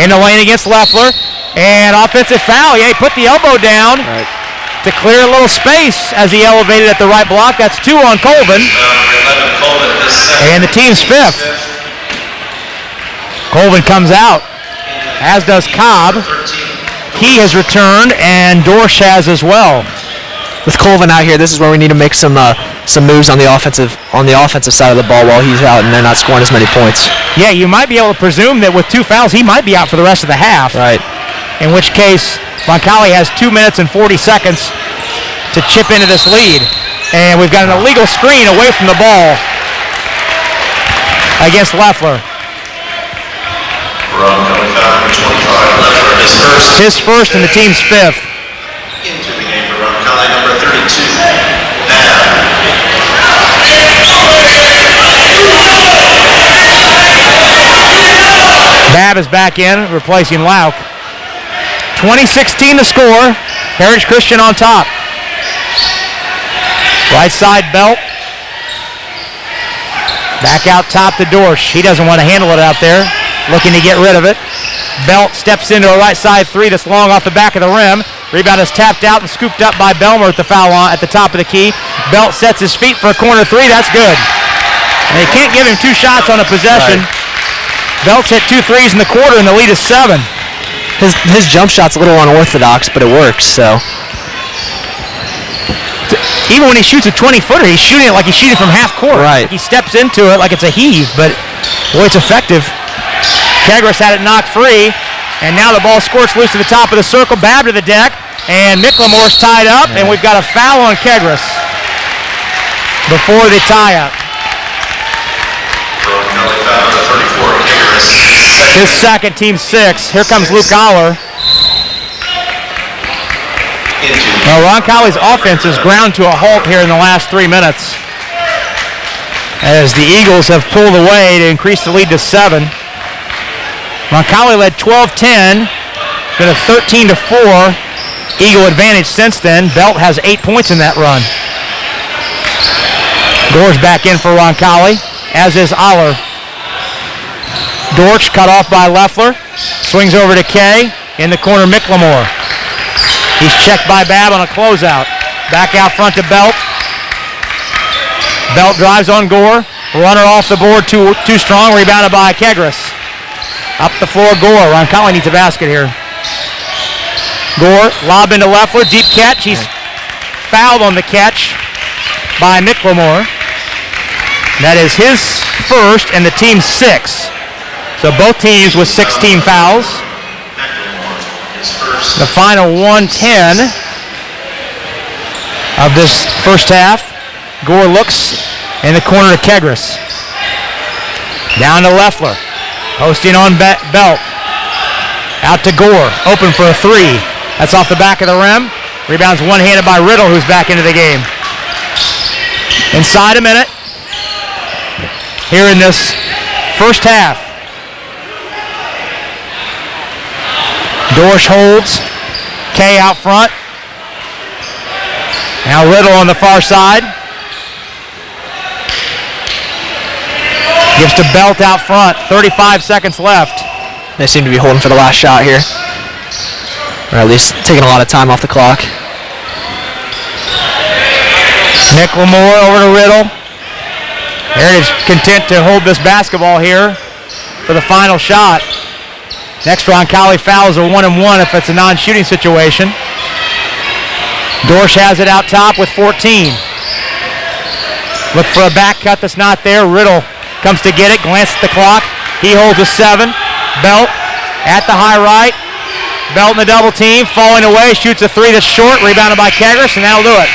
in the lane against Leffler, and offensive foul. Yeah, he put the elbow down to clear a little space as he elevated at the right block. That's 2 on Colvin, and the team's 5th. Colvin comes out, as does Cobb. Key has returned, and Dorsch has as well. With Colvin out here, this is where we need to make some moves on the offensive side of the ball while he's out and they're not scoring as many points. Yeah, you might be able to presume that with 2 fouls, he might be out for the rest of the half. Right. In which case, Roncalli has 2 minutes and 40 seconds to chip into this lead. And we've got an illegal screen away from the ball against Leffler. Roncalli foul number 25, Leffler, His first and the team's 5th. Into the game for Roncalli, number 32, Babb is back in, replacing Lauk. 20-16 to score. Heritage Christian on top. Right side, Belt. Back out top to Dorsch. He doesn't want to handle it out there. Looking to get rid of it. Belt steps into a right side 3 that's long off the back of the rim. Rebound is tapped out and scooped up by Belmer at the foul line at the top of the key. Belt sets his feet for a corner 3. That's good. And they can't give him 2 shots on a possession. Right. Belt's hit 2 threes in the quarter, and the lead is 7. His jump shot's a little unorthodox, but it works. So even when he shoots a 20-footer, he's shooting it like he's shooting from half court. Right. He steps into it like it's a heave, but boy, it's effective. Kegris had it knocked free, and now the ball squirts loose to the top of the circle. Babb to the deck, and Micklemore's tied up, and we've got a foul on Kegris before the tie-up. Roncalli foul number 34, Kegris. His second, team 6. Here comes Luke Aller. Now Roncalli's offense has ground to a halt here in the last 3 minutes as the Eagles have pulled away to increase the lead to 7. Roncalli led 12-10, been a 13-4 Eagle advantage since then. Belt has 8 points in that run. Gore's back in for Roncalli, as is Aller. Dorsch cut off by Leffler, swings over to Kay, in the corner Micklemore. He's checked by Babb on a closeout. Back out front to Belt. Belt drives on Gore. Runner off the board, too strong. Rebounded by Kegris. Up the floor, Gore. Roncalli needs a basket here. Gore, lob into Leffler. Deep catch. He's fouled on the catch by Micklemore. That is his first and the team's 6. So both teams with 16 fouls. The final 1:10 of this first half. Gore looks in the corner to Kegris. Down to Leffler. Posting on Belt. Out to Gore. Open for a 3. That's off the back of the rim. Rebounds one-handed by Riddle, who's back into the game. Inside a minute. Here in this first half. Dorsch holds. Kay out front. Now Riddle on the far side. Gives to Belt out front. 35 seconds left. They seem to be holding for the last shot here. Or at least taking a lot of time off the clock. Micklemore over to Riddle. Heritage content to hold this basketball here for the final shot. Next Roncalli fouls a 1-and-1 if it's a non-shooting situation. Dorsch has it out top with 14. Look for a back cut that's not there. Riddle comes to get it, glances at the clock. He holds a 7. Belt at the high right. Belt in the double team, falling away, shoots a 3 that's short, rebounded by Kegris, and that'll do it.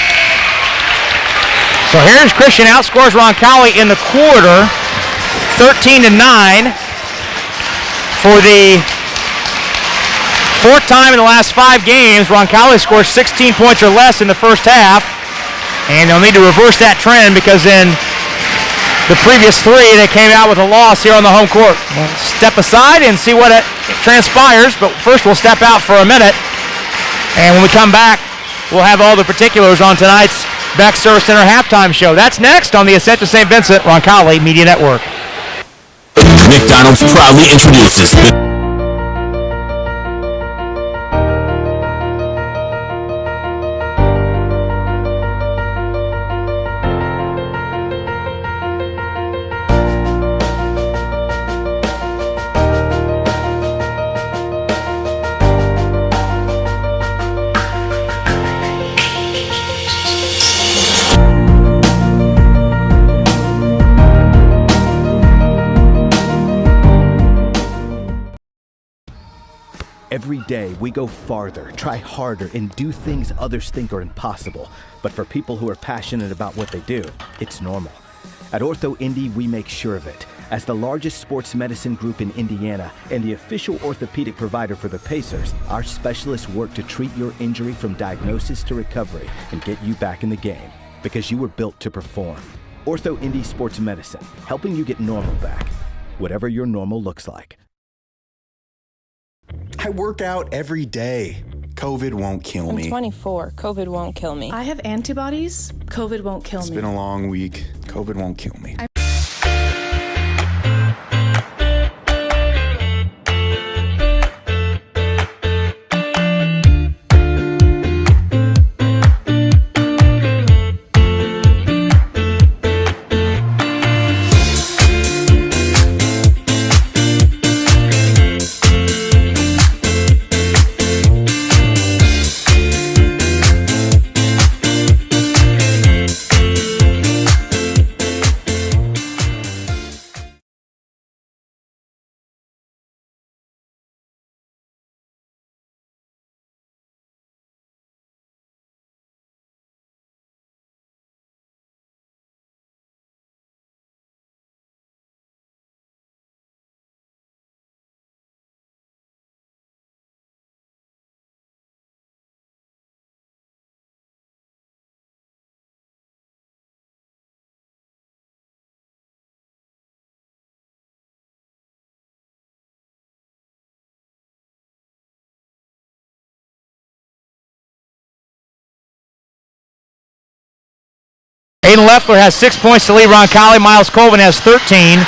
So Heritage Christian outscores Roncalli in the quarter, 13-9. For the 4th time in the last 5 games, Roncalli scores 16 points or less in the first half, and they'll need to reverse that trend because in the previous 3, they came out with a loss here on the home court. We'll step aside and see what it transpires, but first we'll step out for a minute, and when we come back, we'll have all the particulars on tonight's Beck Service Center halftime show. That's next on the Ascent to St. Vincent Roncalli Media Network. McDonald's proudly introduces Every day, we go farther, try harder, and do things others think are impossible. But for people who are passionate about what they do, it's normal. At Ortho Indy, we make sure of it. As the largest sports medicine group in Indiana and the official orthopedic provider for the Pacers, our specialists work to treat your injury from diagnosis to recovery and get you back in the game, because you were built to perform. Ortho Indy Sports Medicine, helping you get normal back, whatever your normal looks like. I work out every day. COVID won't kill I'm me. 24. COVID won't kill me. I have antibodies. COVID won't kill It's me. been a long week. COVID won't kill me. Aiden Leffler has 6 points to lead Roncalli. Miles Colvin has 13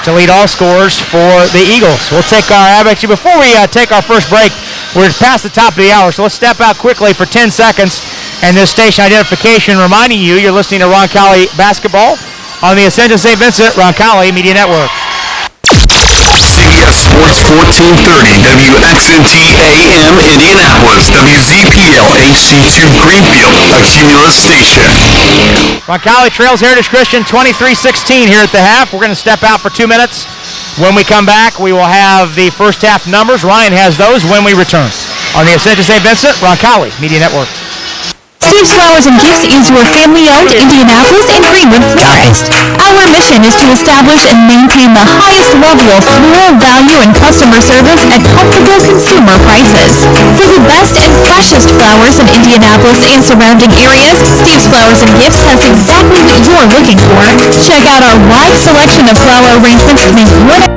to lead all scorers for the Eagles. We'll take actually, before we take our first break, we're past the top of the hour, so let's step out quickly for 10 seconds. And this station identification reminding you you're listening to Roncalli basketball on the Ascension St. Vincent Roncalli Media Network. CBS Sports 1430, WXNT AM Indianapolis, WZPL AC2 Greenfield, a Cumulus station. Roncalli trails Heritage Christian 23-16 here at the half. We're going to step out for 2 minutes. When we come back, we will have the first half numbers. Ryan has those when we return on the Ascension St. Vincent Roncalli Media Network. Steve's Flowers and Gifts is your family-owned Indianapolis and Greenwood florist. Our mission is to establish and maintain the highest level of floral value and customer service at comfortable consumer prices. For the best and freshest flowers in Indianapolis and surrounding areas, Steve's Flowers and Gifts has exactly what you're looking for. Check out our wide selection of flower arrangements to make whatever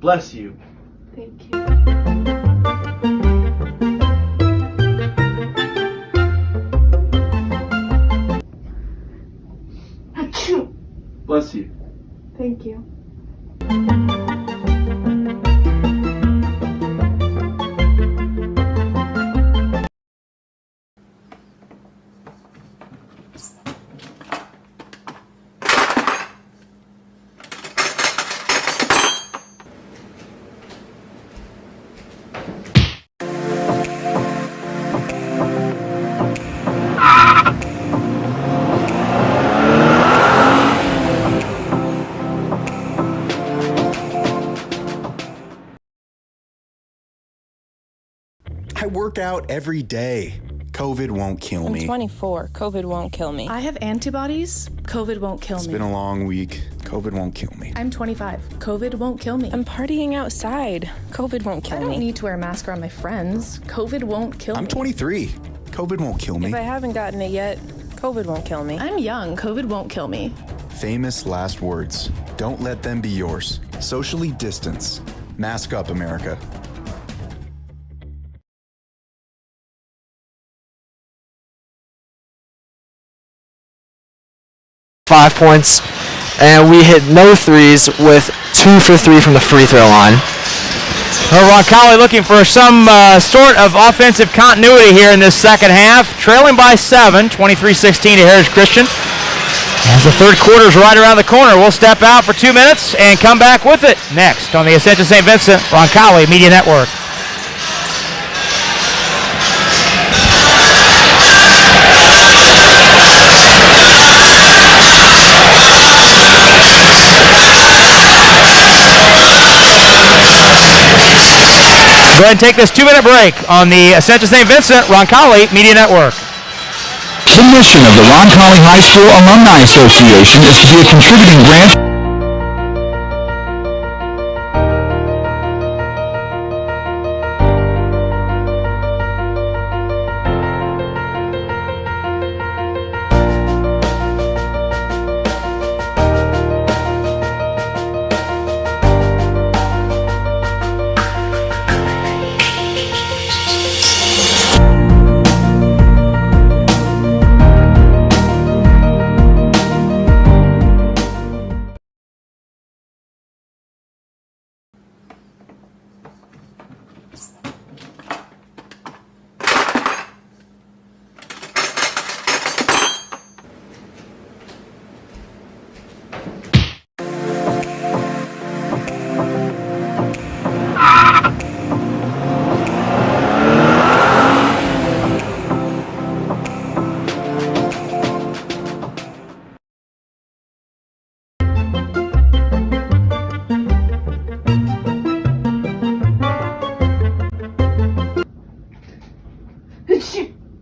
Bless you. Thank you. Achoo. Bless you. Thank you. I work out every day. COVID won't kill I'm me. 24. COVID won't kill me. I have antibodies. COVID won't kill It's me. been a long week. COVID won't kill me. I'm 25. COVID won't kill me. I'm partying outside. COVID won't kill I me. don't need to wear a mask around my friends. COVID won't kill me. I'm 23. COVID won't kill me. If I haven't gotten it yet, COVID won't kill me. I'm young. COVID won't kill me. Famous last words. Don't let them be yours. Socially distance. Mask up, America. 5 points, and we hit no threes with 2 for 3 from the free throw line. Well, Roncalli looking for some sort of offensive continuity here in this second half. Trailing by 7, 23-16 to Heritage Christian. As the third quarter is right around the corner, we'll step out for 2 minutes and come back with it next on the Ascension St. Vincent Roncalli Media Network. Go ahead and take this 2-minute break on the Ascension St. Vincent Roncalli Media Network. The mission of the Roncalli High School Alumni Association is to be a contributing branch.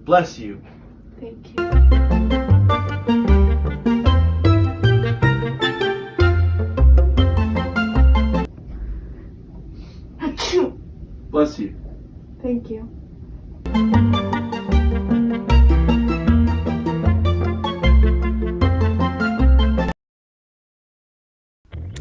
Bless you. Thank you. Achoo. Bless you. Thank you.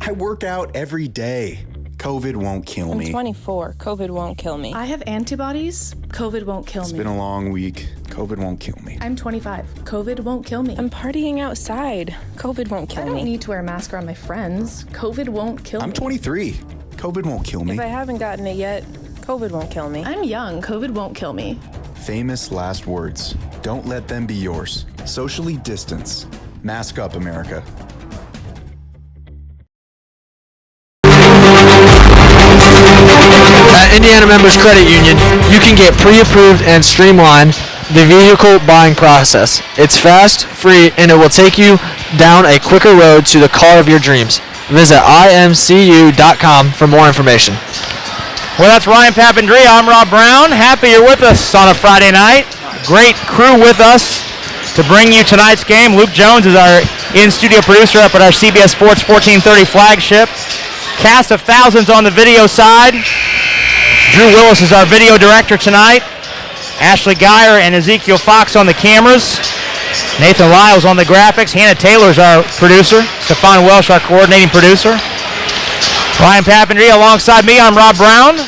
I work out every day. COVID won't kill me. I'm 24. COVID won't kill me. I have antibodies. COVID won't kill It's me. been a long week. COVID won't kill me. I'm 25. COVID won't kill me. I'm partying outside. COVID won't kill I don't me. need to wear a mask around my friends. COVID won't kill I'm me. 23. COVID won't kill me. If I haven't gotten it yet, COVID won't kill me. I'm young. COVID won't kill me. Famous last words. Don't let them be yours. Socially distance. Mask up, America. At Indiana Members Credit Union, you can get pre-approved and streamline the vehicle buying process. It's fast, free, and it will take you down a quicker road to the car of your dreams. Visit imcu.com for more information. Well, that's Ryan Papandrea. I'm Rob Brown. Happy you're with us on a Friday night. Great crew with us to bring you tonight's game. Luke Jones is our in-studio producer up at our CBS Sports 1430 flagship. Cast of thousands on the video side. Drew Willis is our video director tonight. Ashley Geyer and Ezekiel Fox on the cameras. Nathan Lyles on the graphics. Hannah Taylor's our producer. Stefan Welsh, our coordinating producer. Ryan Papandrea alongside me. I'm Rob Brown.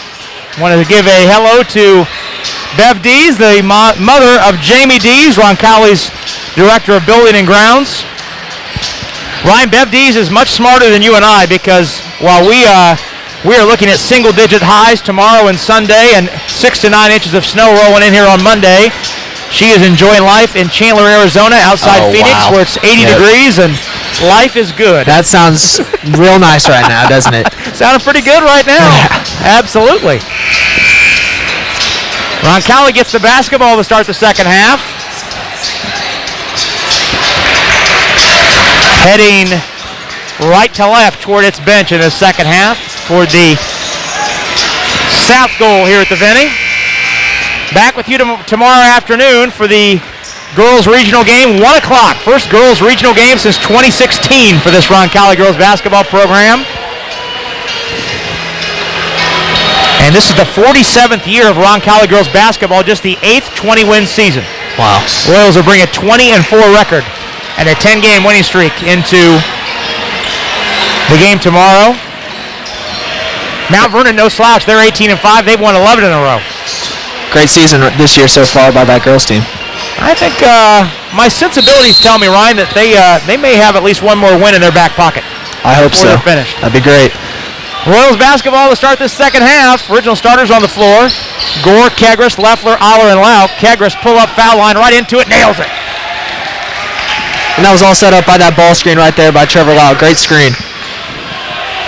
Wanted to give a hello to Bev Dees, the mother of Jamie Dees, Roncalli's director of building and grounds. Ryan, Bev Dees is much smarter than you and I, because while we are looking at single-digit highs tomorrow and Sunday and 6 to 9 inches of snow rolling in here on Monday, she is enjoying life in Chandler, Arizona, outside Phoenix, where it's 80 degrees and life is good. That sounds real nice right now, doesn't it? Sounding pretty good right now. Absolutely. Roncalli gets the basketball to start the second half. Heading right to left toward its bench in the second half, toward the south goal here at the Vinny. Back with you tomorrow afternoon for the girls regional game, 1 o'clock. First girls regional game since 2016 for this Roncalli girls basketball program. And this is the 47th year of Roncalli girls basketball, just the 8th 20-win season. Wow. Royals will bring a 20-4 record and a 10-game winning streak into the game tomorrow. Mount Vernon, no slouch. They're 18-5. They've won 11 in a row. Great season this year so far by that girls team. I think my sensibilities tell me, Ryan, that they may have at least one more win in their back pocket. I hope so. They're finished. That'd be great. Royals basketball to start this second half. Original starters on the floor. Gore, Kegris, Leffler, Aller, and Lauk. Kegris pull-up foul line right into it, nails it. And that was all set up by that ball screen right there by Trevor Lauk. Great screen.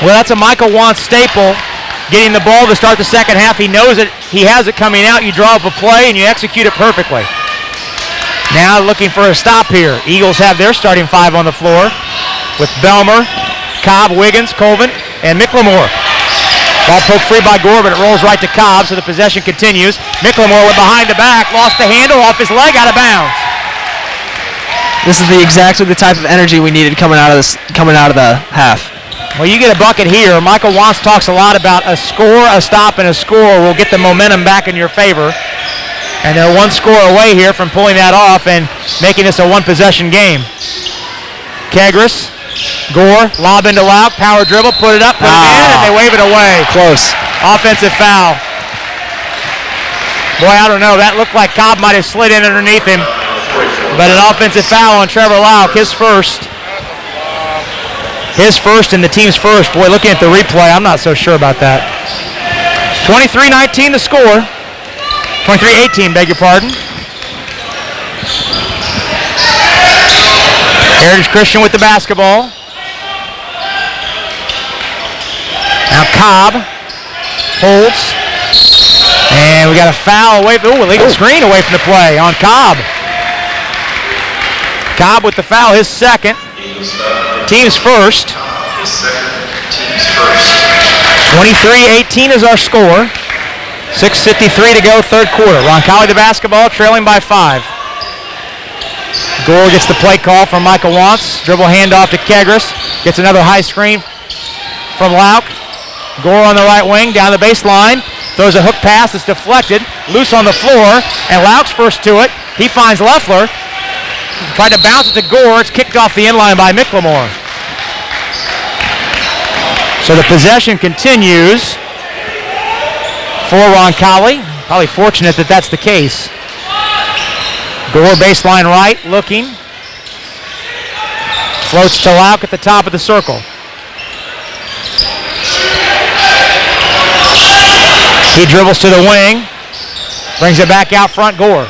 Well, that's a Michael Wantz staple. Getting the ball to start the second half. He knows it. He has it coming out. You draw up a play, and you execute it perfectly. Now looking for a stop here. Eagles have their starting five on the floor with Belmer, Cobb, Wiggins, Colvin, and McLemore. Ball poked free by Gore, but it rolls right to Cobb, so the possession continues. McLemore went behind the back, lost the handle, off his leg, out of bounds. This is exactly the type of energy we needed coming out of the half. Well, you get a bucket here. Michael Wantz talks a lot about a score, a stop, and a score will get the momentum back in your favor. And they're one score away here from pulling that off and making this a one-possession game. Kegris, Gore, lob into Lauk, power dribble, put it up, put it in, and they wave it away. Close. Offensive foul. Boy, I don't know. That looked like Cobb might have slid in underneath him. But an offensive foul on Trevor Lauk, his first. His first and the team's first. Boy, looking at the replay, I'm not so sure about that. 23-19 the score. 23-18, beg your pardon. Heritage Christian with the basketball. Now Cobb holds. And we got a foul away. Ooh, illegal screen away from the play on Cobb. Cobb with the foul, his second. Team's first. 23-18 is our score. 6:53 to go, third quarter. Roncalli the basketball, trailing by 5. Gore gets the play call from Michael Wantz. Dribble handoff to Kegris. Gets another high screen from Lauk. Gore on the right wing, down the baseline. Throws a hook pass, it's deflected. Loose on the floor, and Lauk's first to it. He finds Leffler. Tried to bounce it to Gore. It's kicked off the inline by McLemore. So the possession continues for Roncalli. Probably fortunate that that's the case. Gore baseline right, looking. Floats to Lauk at the top of the circle. He dribbles to the wing. Brings it back out front, Gore.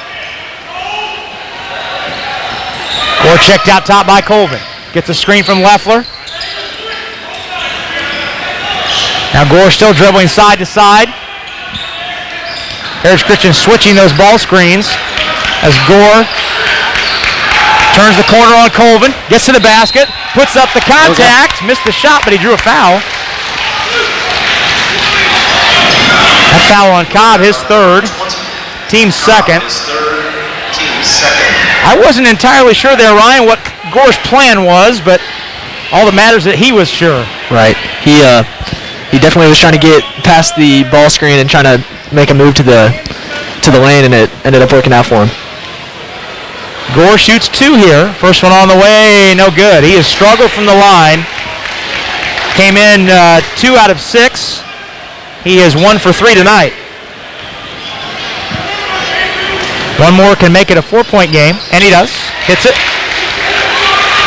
Gore checked out top by Colvin. Gets a screen from Leffler. Now Gore still dribbling side to side. Heritage Christian switching those ball screens as Gore turns the corner on Colvin, gets to the basket, puts up the contact, missed the shot, but he drew a foul. That foul on Cobb, his third, team's second. I wasn't entirely sure there, Ryan, what Gore's plan was, but all that matters is that he was sure. Right. He definitely was trying to get past the ball screen and trying to make a move to the lane, and it ended up working out for him. Gore shoots 2 here. First one on the way, no good. He has struggled from the line. Came in 2 out of 6. He is 1 for 3 tonight. One more can make it a 4-point game, and he does. Hits it.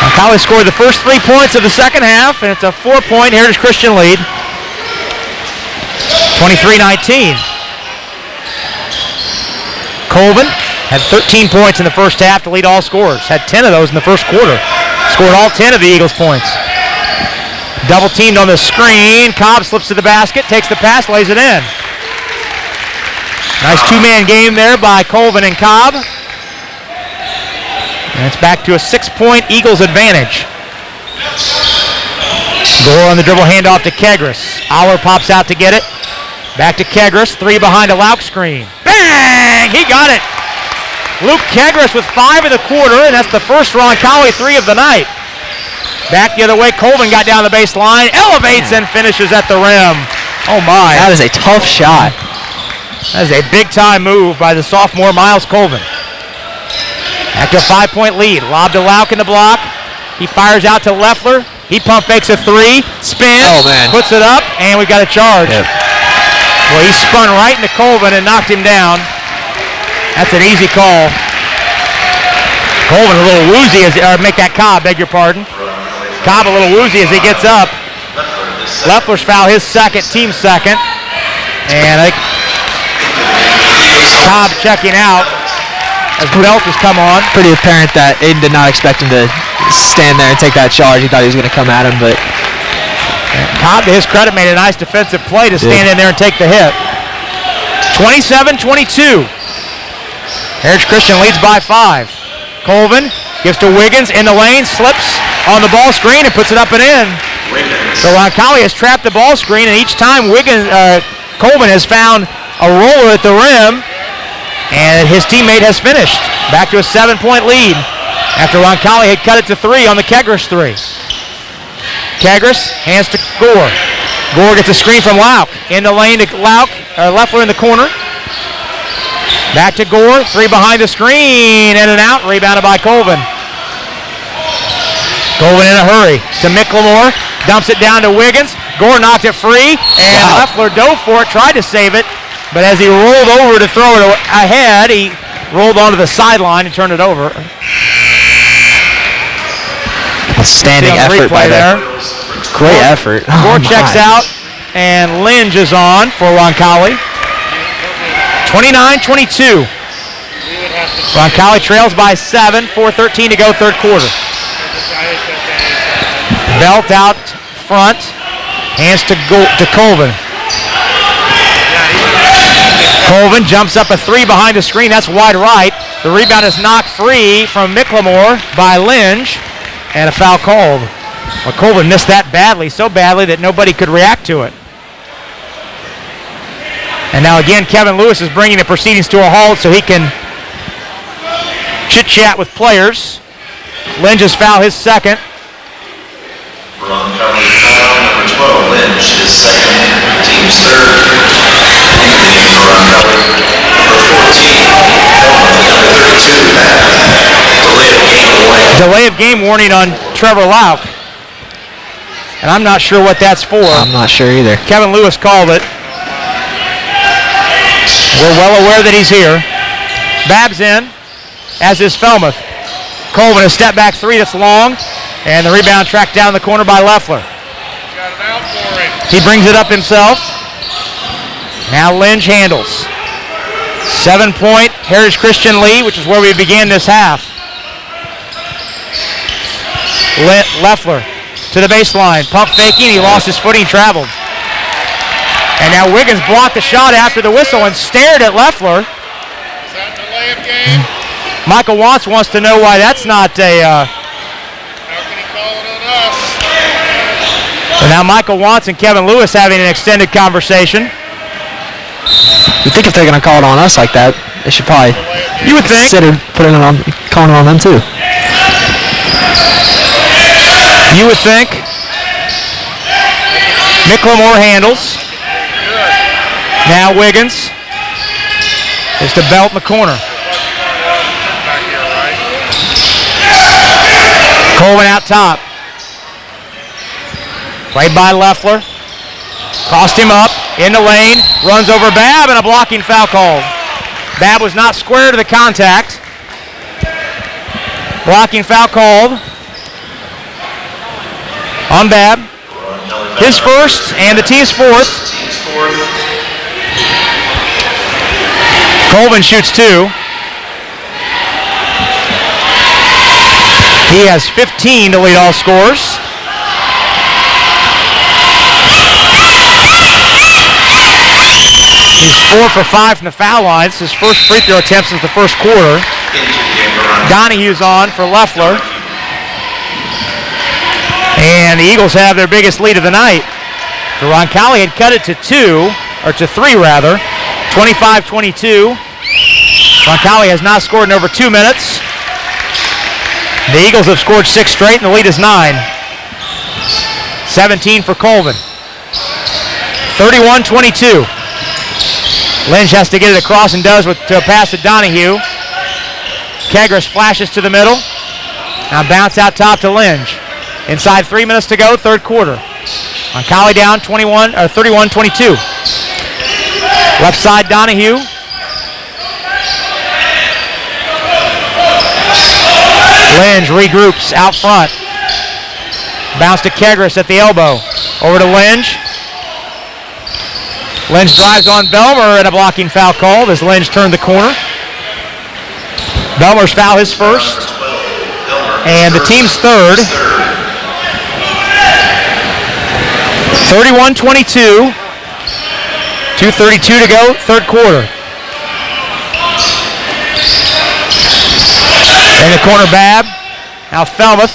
Roncalli scored the first 3 points of the second half, and it's a 4-point Heritage Christian lead. 23-19. Colvin had 13 points in the first half to lead all scorers. Had 10 of those in the first quarter. Scored all 10 of the Eagles' points. Double teamed on the screen. Cobb slips to the basket, takes the pass, lays it in. Nice 2-man game there by Colvin and Cobb. And it's back to a 6-point Eagles advantage. Gore on the dribble handoff to Kegris. Aller pops out to get it. Back to Kegris, 3 behind a Lauk screen. Bang! He got it. Luke Kegris with 5 of the quarter, and that's the first Roncalli 3 of the night. Back the other way, Colvin got down the baseline, elevates and finishes at the rim. Oh my. That is a tough shot. That is a big-time move by the sophomore Miles Colvin. Back to a 5-point lead. Lob to Lauk in the block. He fires out to Leffler. He pump fakes a 3, spins, puts it up, and we've got a charge. Yep. Well, he spun right into Colvin and knocked him down. That's an easy call. Colvin a little woozy make that Cobb, beg your pardon. Cobb a little woozy as he gets up. Leffler's foul, his second, team second. And I think Cobb checking out as Belt has come on. Pretty apparent that Aiden did not expect him to stand there and take that charge. He thought he was going to come at him, but Cobb, to his credit, made a nice defensive play to stand in there and take the hit. 27-22. Heritage Christian leads by 5. Colvin gives to Wiggins in the lane, slips on the ball screen and puts it up and in. So Roncalli has trapped the ball screen, and each time Colvin has found a roller at the rim, and his teammate has finished. Back to a 7-point lead after Roncalli had cut it to 3 on the Kegris 3. Kegris hands to Gore. Gore gets a screen from Lauk. In the lane to Lauk, Leffler in the corner. Back to Gore, 3 behind the screen, in and out, rebounded by Colvin. Colvin in a hurry to McLemore, dumps it down to Wiggins. Gore knocked it free, and Leffler dove for it, tried to save it, but as he rolled over to throw it ahead, he rolled onto the sideline and turned it over. Outstanding effort by there. Great effort. Gore checks out, and Lynch is on for Roncalli. 29-22. Roncalli trails by 7, 4:13 to go, third quarter. Belt out front, hands to Colvin. Colvin jumps up a 3 behind the screen, that's wide right. The rebound is knocked free from McLemore by Lynch, and a foul called. Well, Colvin missed that badly, so badly that nobody could react to it. And now again, Kevin Lewis is bringing the proceedings to a halt so he can chit-chat with players. Lynch has fouled his second. Roncalli foul number 12, Lynch, his second, team's third. Roncalli number 14, number 32, delay of game warning. Delay of game warning on Trevor Lauk. And I'm not sure what that's for. I'm not sure either. Kevin Lewis called it. We're well aware that he's here. Babs in, as is Felmuth. Colvin a step back 3 that's long, and the rebound tracked down the corner by Leffler. He brings it up himself. Now Lynch handles. 7-point Heritage Christian lead, which is where we began this half. Leffler to the baseline, pump faking, he lost his footing, traveled. And now Wiggins blocked the shot after the whistle and stared at Leffler. Is that delay of game? Michael Watts wants to know why that's not a... How can he call it on us? So now Michael Watts and Kevin Lewis having an extended conversation. You think if they're going to call it on us like that, they should probably consider calling it on them too. You would think. McLemore handles. Now Wiggins is to Belt in the corner. Colvin out top. Played by Leffler. Crossed him up in the lane. Runs over Babb and a blocking foul called. Babb was not square to the contact. Blocking foul called on Babb. His first and the team's fourth. Colvin shoots 2. He has 15 to lead all scorers. He's 4 for 5 from the foul line. It's his first free throw attempt since the first quarter. Donahue's on for Leffler. And the Eagles have their biggest lead of the night. Roncalli had cut it to 3 rather. 25-22. Roncalli has not scored in over 2 minutes. The Eagles have scored 6 straight, and the lead is 9. 17 for Colvin. 31-22. Lynch has to get it across and does to a pass to Donahue. Kegris flashes to the middle. Now bounce out top to Lynch. Inside 3 minutes to go, third quarter. Roncalli down 31-22. Left side Donahue. Lynch regroups out front. Bounce to Kegris at the elbow. Over to Lynch. Lynch drives on Belmer and a blocking foul called as Lynch turned the corner. Belmer's foul his first. And the team's third. 31-22. 2:32 to go, third quarter. In the corner, Babb. Now Felmuth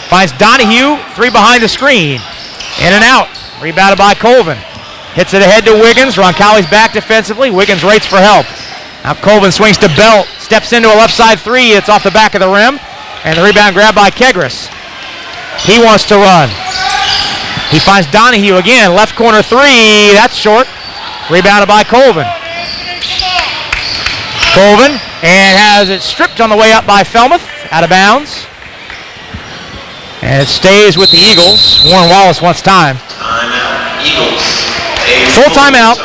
finds Donahue, three behind the screen. In and out. Rebounded by Colvin. Hits it ahead to Wiggins. Roncalli's back defensively. Wiggins rates for help. Now Colvin swings to Belt. Steps into a left side three. It's off the back of the rim. And the rebound grabbed by Kegris. He wants to run. He finds Donahue again. Left corner three. That's short. Rebounded by Colvin. Colvin and has it stripped on the way up by Felmuth. Out of bounds. And it stays with the Eagles. Warren Wallace wants time. Timeout. Eagles. Full timeout.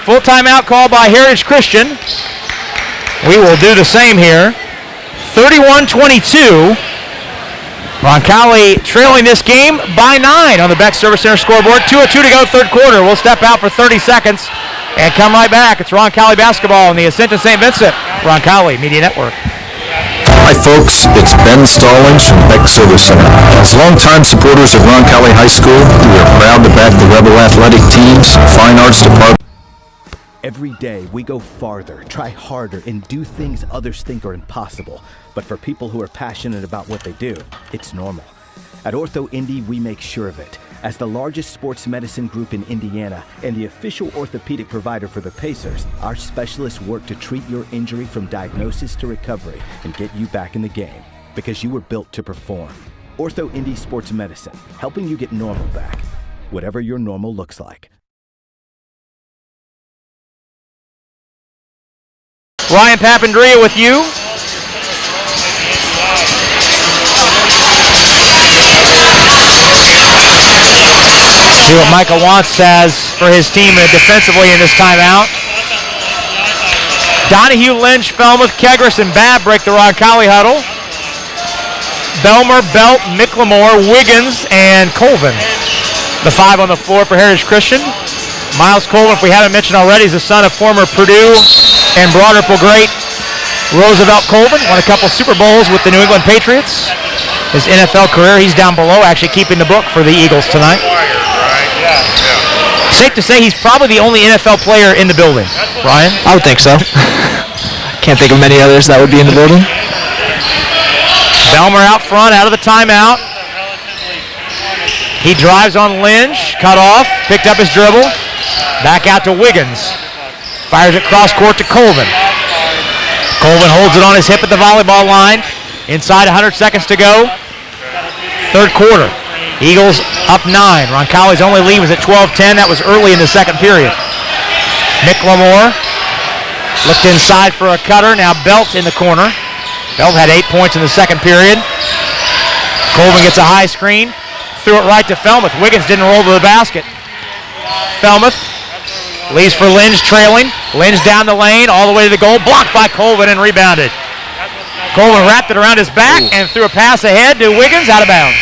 Full timeout called by Heritage Christian. We will do the same here. 31-22. Roncalli trailing this game by 9 on the Beck Service Center scoreboard. 2:02 to go, third quarter. We'll step out for 30 seconds and come right back. It's Roncalli basketball on the Ascension St. Vincent Roncalli Media Network. Hi folks, it's Ben Stallings from Beck Service Center. As longtime supporters of Roncalli High School, we are proud to back the Rebel Athletic Team's Fine Arts Department. Every day we go farther, try harder, and do things others think are impossible. But for people who are passionate about what they do, it's normal. At Ortho Indy, we make sure of it. As the largest sports medicine group in Indiana and the official orthopedic provider for the Pacers, our specialists work to treat your injury from diagnosis to recovery and get you back in the game because you were built to perform. Ortho Indy Sports Medicine, helping you get normal back, whatever your normal looks like. Ryan Papandrea with you. See what Michael Wantz has for his team defensively in this timeout. Donahue, Lynch, Felmuth, Kegris, and Babb break the Roncalli huddle. Belmer, Belt, Micklemore, Wiggins, and Colvin. The five on the floor for Heritage Christian. Miles Colvin, if we haven't mentioned already, is the son of former Purdue and Broad Ripple great Roosevelt Colvin. Won a couple Super Bowls with the New England Patriots. His NFL career, he's down below, actually keeping the book for the Eagles tonight. Safe to say he's probably the only NFL player in the building. Ryan? I would think so. Can't think of many others that would be in the building. Belmer out front, out of the timeout. He drives on Lynch, cut off, picked up his dribble. Back out to Wiggins. Fires it cross court to Colvin. Colvin holds it on his hip at the volleyball line. Inside 100 seconds to go. Third quarter. Eagles up 9. Roncalli's only lead was at 12-10. That was early in the second period. Micklemore looked inside for a cutter. Now Belt in the corner. Belt had 8 points in the second period. Colvin gets a high screen. Threw it right to Felmuth. Wiggins didn't roll to the basket. Felmuth leaves for Lynch trailing. Lynch down the lane all the way to the goal. Blocked by Colvin and rebounded. Colvin wrapped it around his back and threw a pass ahead to Wiggins out of bounds.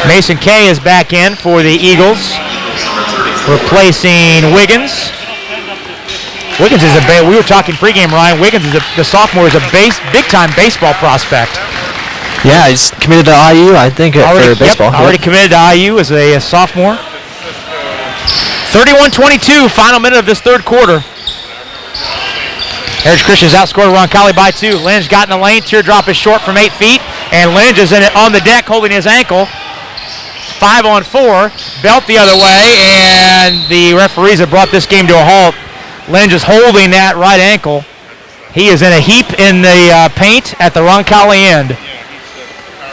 Mason Kay is back in for the Eagles, replacing Wiggins. Wiggins is we were talking pregame, Ryan. Wiggins is the sophomore is a big-time baseball prospect. Yeah, he's committed to IU, I think, for baseball. Already committed to IU as a sophomore. 31-22, final minute of this third quarter. Heritage Christian's outscored Roncalli by 2. Lynch got in the lane. Teardrop is short from 8 feet. And Lynch is on the deck holding his ankle. 5-on-4. Belt the other way. And the referees have brought this game to a halt. Lynch is holding that right ankle. He is in a heap in the paint at the Roncalli end.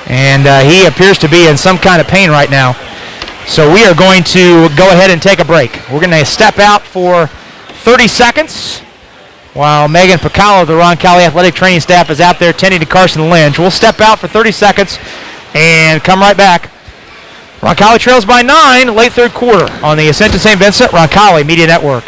And he appears to be in some kind of pain right now. So we are going to go ahead and take a break. We're going to step out for 30 seconds. While Megan Picallo, the Roncalli athletic training staff, is out there tending to Carson Lynch. We'll step out for 30 seconds and come right back. Roncalli trails by 9, late third quarter on the Ascension St. Vincent Roncalli Media Network.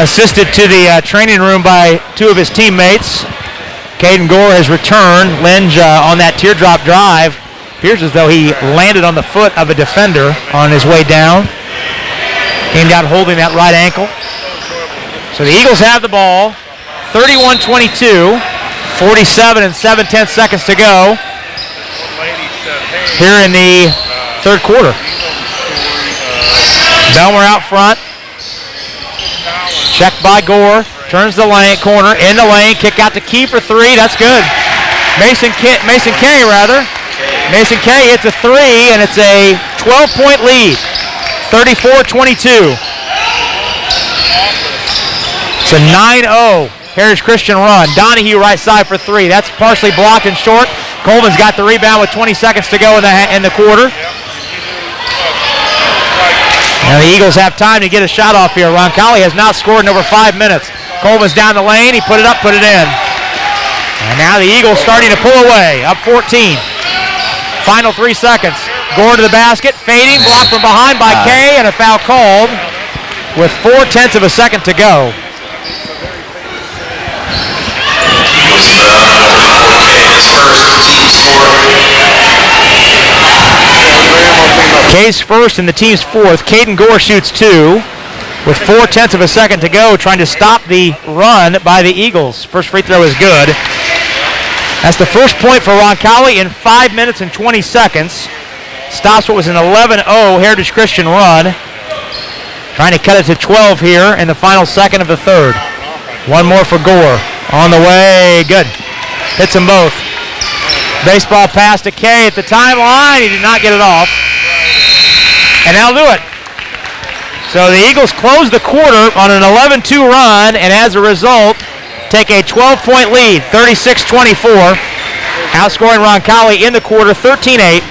assisted to the training room by two of his teammates. Caden Gore has returned. Lynch on that teardrop drive. Appears as though he landed on the foot of a defender on his way down. Came down holding that right ankle. So the Eagles have the ball. 31-22. 47 and 7/10 seconds to go here in the third quarter. Belmer out front. Checked by Gore. Turns the lane, corner, in the lane. Kick out to Key for three. That's good. Mason Kay, Mason Kay hits a three, and it's a 12-point lead. 34-22. It's a 9-0 Heritage Christian run. Donahue right side for three. That's partially blocked and short. Coleman's got the rebound with 20 seconds to go in the quarter. Now the Eagles have time to get a shot off here. Roncalli has not scored in over 5 minutes. Coleman's down the lane. He put it up, put it in. And now the Eagles starting to pull away. Up 14. Final 3 seconds. Gore to the basket. Fading. Blocked from behind by Kay, and a foul called with 0.4 of a second to go. Kay's first and the team's fourth. Caden Gore shoots two with 0.4 of a second to go, trying to stop the run by the Eagles. First free throw is good. That's the first point for Roncalli in 5 minutes and 20 seconds. Stops what was an 11-0 Heritage Christian run. Trying to cut it to 12 here in the final second of the third. One more for Gore. On the way, good. Hits them both. Baseball pass to Kay at the timeline. He did not get it off. And that'll do it. So the Eagles close the quarter on an 11-2 run, and as a result, take a 12-point lead, 36-24. Outscoring Roncalli in the quarter, 13-8.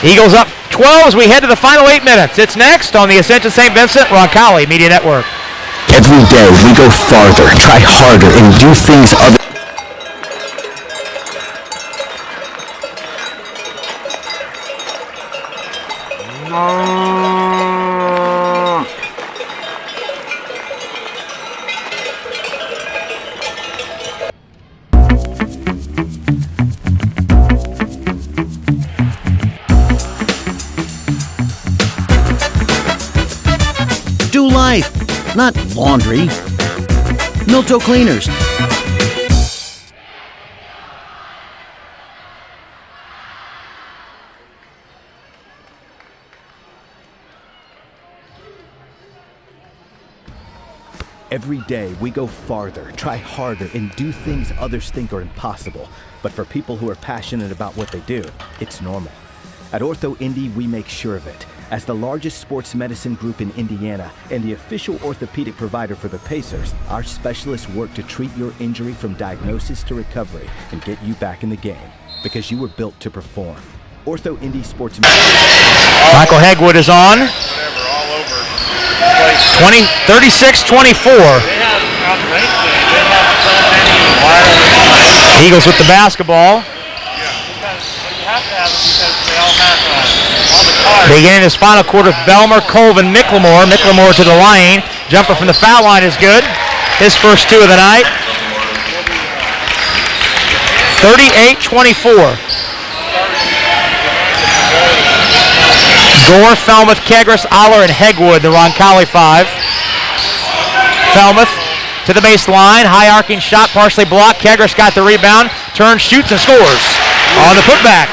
Eagles up 12 as we head to the final 8 minutes. It's next on the Ascension St. Vincent Roncalli Media Network. Every day we go farther, try harder, and do things other. Do life, not laundry. Milto Cleaners. Every day we go farther, try harder, and do things others think are impossible. But for people who are passionate about what they do, it's normal. At Ortho Indy, we make sure of it. As the largest sports medicine group in Indiana and the official orthopedic provider for the Pacers, our specialists work to treat your injury from diagnosis to recovery and get you back in the game, because you were built to perform. Ortho Indy Sports Medicine. Michael Hegwood is on. 36-24. Eagles with the basketball. Beginning this final quarter, Belmer, Colvin, Miclemore. Miclemore to the lane. Jumper from the foul line is good. His first two of the night. 38-24. Gore, Falmouth, Kegris, Aller, and Hegwood, the Roncalli five. Falmouth to the baseline. High arcing shot, partially blocked. Kegris got the rebound. Turns, shoots, and scores on the putback.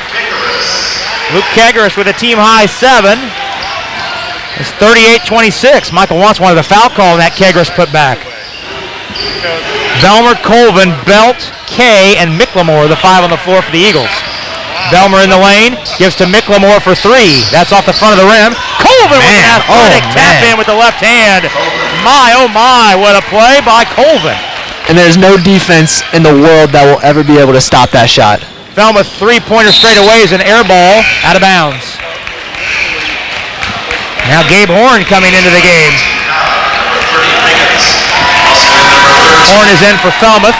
Luke Kegris with a team-high 7. It's 38-26. Michael Wantz wanted a foul call on that Kegris putback. Belmer, Colvin, Belt, Kay, and Miclemore, the five on the floor for the Eagles. Belmer in the lane, gives to Miclemore for three. That's off the front of the rim. Colvin with an athletic tap in with the left hand. My, oh my, what a play by Colvin. And there's no defense in the world that will ever be able to stop that shot. Falmouth three-pointer straight away is an air ball out of bounds. Now Gabe Horn coming into the game. Horn is in for Falmouth.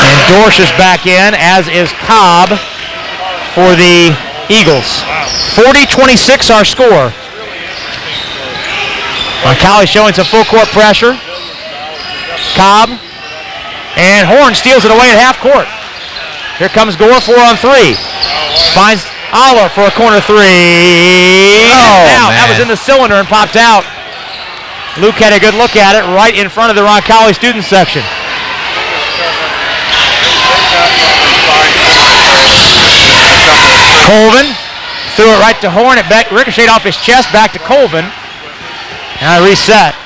And Dorsch is back in, as is Cobb for the Eagles. 40-26 our score. Roncalli showing some full court pressure. Cobb. And Horn steals it away at half court. Here comes Gore, 4-on-3. Finds Aller for a corner three. That was in the cylinder and popped out. Luke had a good look at it right in front of the Roncalli student section. Colvin threw it right to Horn. It ricocheted off his chest back to Colvin. Now reset.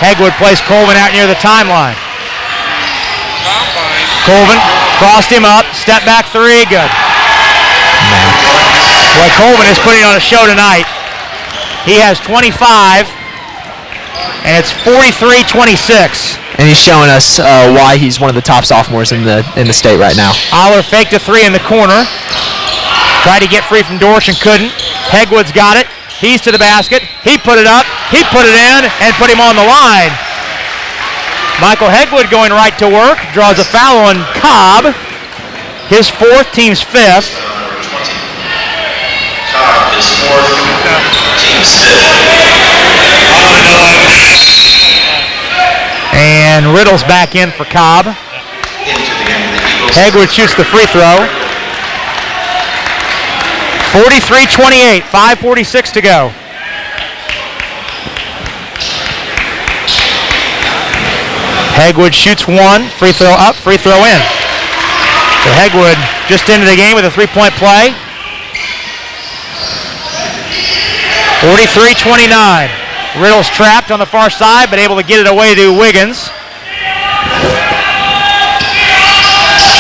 Hegwood placed Colvin out near the timeline. Colvin crossed him up. Step back three. Good. Boy, Colvin is putting on a show tonight. He has 25, and it's 43-26. And he's showing us why he's one of the top sophomores in the state right now. Aller faked a three in the corner. Tried to get free from Dorsch and couldn't. Hegwood's got it. He's to the basket. He put it up. He put it in and put him on the line. Michael Hegwood going right to work. Draws a foul on Cobb. His fourth, team's fifth. Cobb is fourth, team's fifth. And Riddle's back in for Cobb. Hegwood shoots the free throw. 43-28, 5:46 to go. Hegwood shoots one, free throw up, free throw in. So Hegwood just into the game with a three-point play. 43-29. Riddle's trapped on the far side, but able to get it away to Wiggins.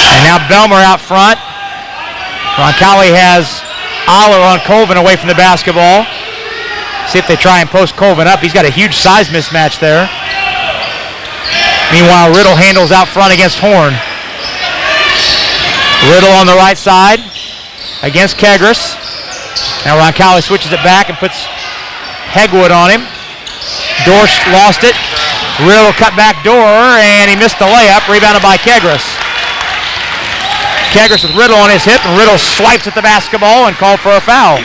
And now Belmer out front. Roncalli has Aller on Colvin away from the basketball. See if they try and post Colvin up. He's got a huge size mismatch there. Meanwhile, Riddle handles out front against Horn. Riddle on the right side against Kegris. Now Roncalli switches it back and puts Hegwood on him. Dorsch lost it. Riddle cut back door, and he missed the layup. Rebounded by Kegris. Kegris with Riddle on his hip, and Riddle swipes at the basketball and called for a foul.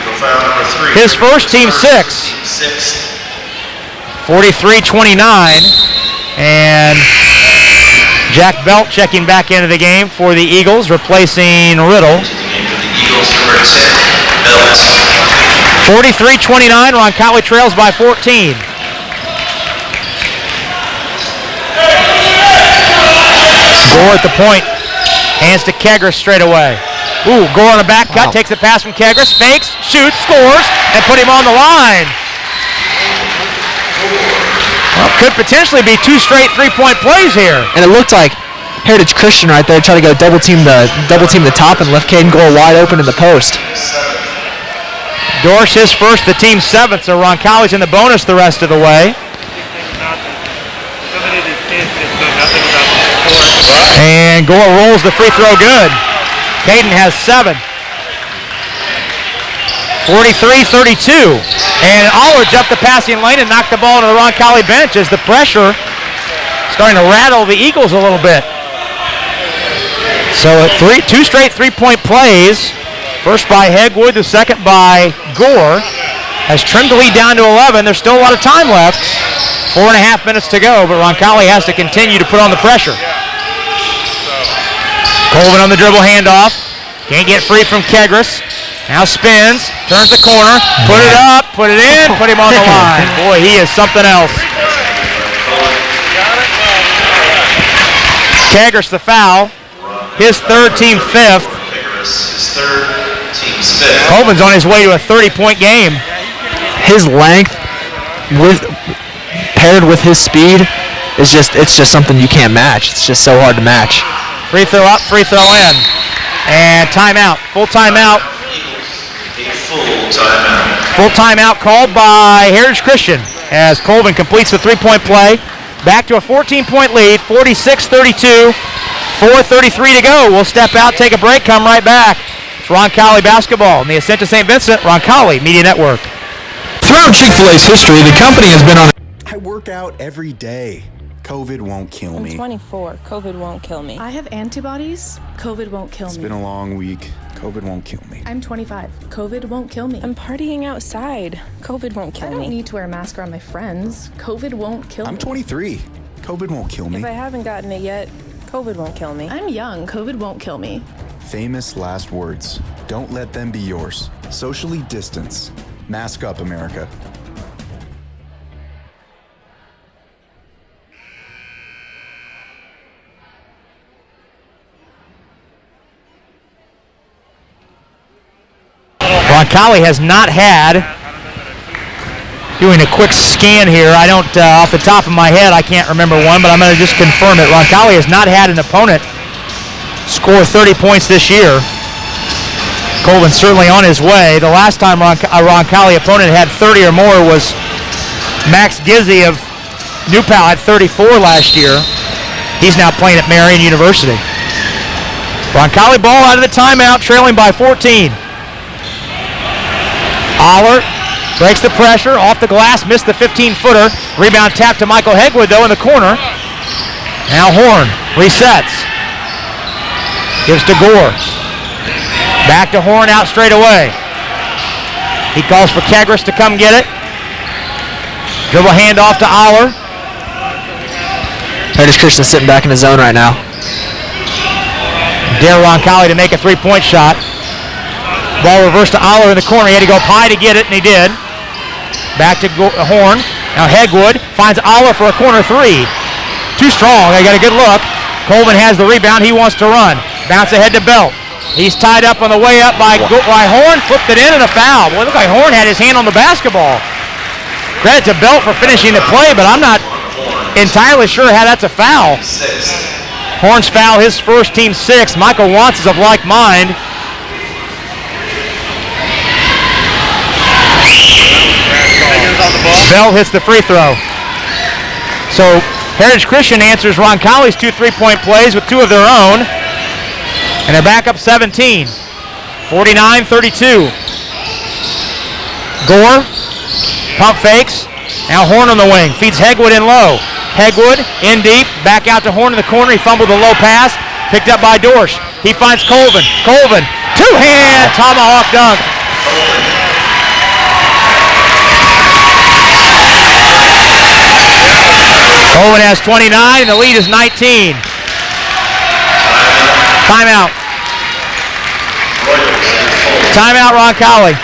His first, team six. 43-29. And Jack Belt checking back into the game for the Eagles, replacing Riddle. 43-29, Roncalli trails by 14. Gore at the point, hands to Kegris straight away. Ooh, Gore on a back cut, takes the pass from Kegris, fakes, shoots, scores, and put him on the line. Well, could potentially be two straight three-point plays here. And it looked like Heritage Christian right there trying to go double team the top and left Caden Gore wide open in the post. Dorsch his first, the team's seventh, so Roncalli's in the bonus the rest of the way. And Gore rolls the free throw good. Caden has 7. 43-32. And Aller jumped the passing lane and knocked the ball into the Roncalli bench as the pressure starting to rattle the Eagles a little bit. So two straight three-point plays. First by Hegwood, the second by Gore. Has trimmed the lead down to 11. There's still a lot of time left. 4.5 minutes to go, but Roncalli has to continue to put on the pressure. Colvin on the dribble handoff. Can't get free from Kegris. Now spins, turns the corner, put it up, put it in, put him on the line. Boy, he is something else. Kegris the foul. His third, team fifth. Colvin's on his way to a 30-point game. His length paired with his speed is it's just something you can't match. It's just so hard to match. Free throw up, free throw in. And timeout, full timeout. Full timeout called by Heritage Christian as Colvin completes the three-point play. Back to a 14-point lead, 46-32, 4:33 to go. We'll step out, take a break, come right back. It's Roncalli basketball in the Ascent to St. Vincent, Roncalli Media Network. Throughout Chick-fil-A's history, the company has been on... I work out every day. COVID won't kill I'm me. 24. COVID won't kill me. I have antibodies. COVID won't kill me. It's been a long week. COVID won't kill me. I'm 25. COVID won't kill me. I'm partying outside. COVID won't kill I me. don't need to wear a mask around my friends. COVID won't kill me. I'm 23. COVID won't kill me. If I haven't gotten it yet, COVID won't kill me. I'm young. COVID won't kill me. Famous last words. Don't let them be yours. Socially distance. Mask up, America. Roncalli has not had, doing a quick scan here, I don't, off the top of my head, I can't remember one, but I'm going to just confirm it. Roncalli has not had an opponent score 30 points this year. Colvin's certainly on his way. The last time a Roncalli opponent had 30 or more was Max Gizzi of New Pal, had 34 last year. He's now playing at Marian University. Roncalli ball out of the timeout, trailing by 14. Aller breaks the pressure, off the glass, missed the 15-footer. Rebound tap to Michael Hegwood, though, in the corner. Now Horn resets. Gives to Gore. Back to Horn, out straight away. He calls for Kegris to come get it. Dribble handoff to Aller. Heritage Christian sitting back in the zone right now. Dare Roncalli to make a three-point shot. Ball reversed to Aller in the corner. He had to go up high to get it, and he did. Back to Horn. Now Hegwood finds Aller for a corner three. Too strong. They got a good look. Colvin has the rebound. He wants to run. Bounce ahead to Belt. He's tied up on the way up by Horn. Flipped it in and a foul. Boy, it looked like Horn had his hand on the basketball. Credit to Belt for finishing the play, but I'm not entirely sure how that's a foul. Horn's foul, his first, team 6. Michael Watts is of like mind. Bell hits the free throw. So Heritage Christian answers Roncalli's 2 3-point plays with 2 of their own. And they're back up 17. 49-32. Gore, pump fakes. Now Horn on the wing. Feeds Hegwood in low. Hegwood in deep. Back out to Horn in the corner. He fumbled the low pass. Picked up by Dorsch. He finds Colvin. Colvin, two-hand tomahawk dunk. Colvin has 29, and the lead is 19. Timeout. Timeout, Roncalli.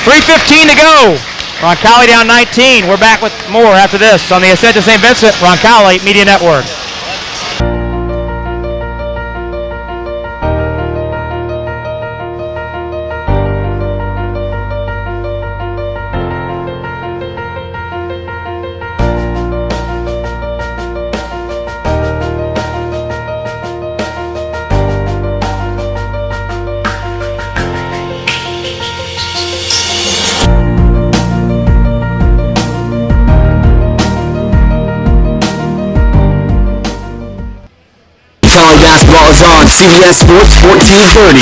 3:15 to go. Roncalli down 19. We're back with more after this on the Ascent to St. Vincent Roncalli Media Network. Roncalli basketball is on CBS Sports 1430.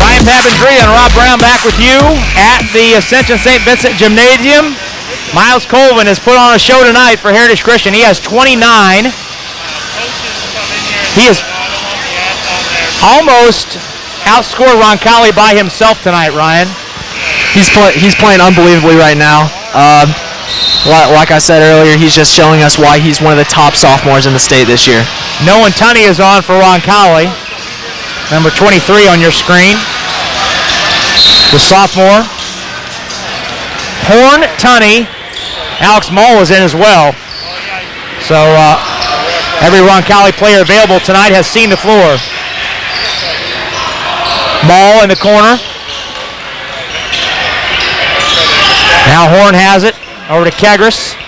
Ryan Papandrea and Rob Brown back with you at the Ascension St. Vincent Gymnasium. Miles Colvin has put on a show tonight for Heritage Christian. He has 29. He has almost outscored Roncalli by himself tonight, Ryan. He's playing unbelievably right now. Like I said earlier, he's just showing us why he's one of the top sophomores in the state this year. Noah Tunney is on for Roncalli. Number 23 on your screen. The sophomore. Horn, Tunney, Alex Mull is in as well. So every Roncalli player available tonight has seen the floor. Mull in the corner. Now Horn has it. Over to Kegris.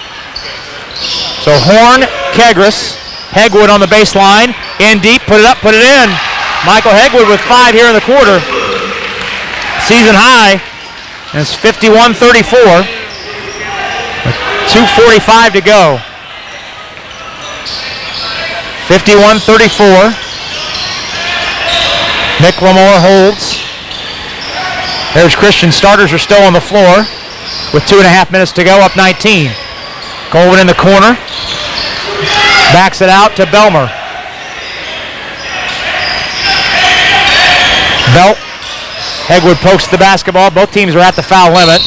So Horn, Kegris, Hegwood on the baseline. In deep, put it up, put it in. Michael Hegwood with 5 here in the quarter. Season high. And it's 51-34. 2:45 to go. 51-34. Nick Lamore holds. Heritage Christian starters are still on the floor with 2.5 minutes to go, up 19. Colvin in the corner. Backs it out to Belmer. Belt. Hegwood pokes the basketball. Both teams are at the foul limit.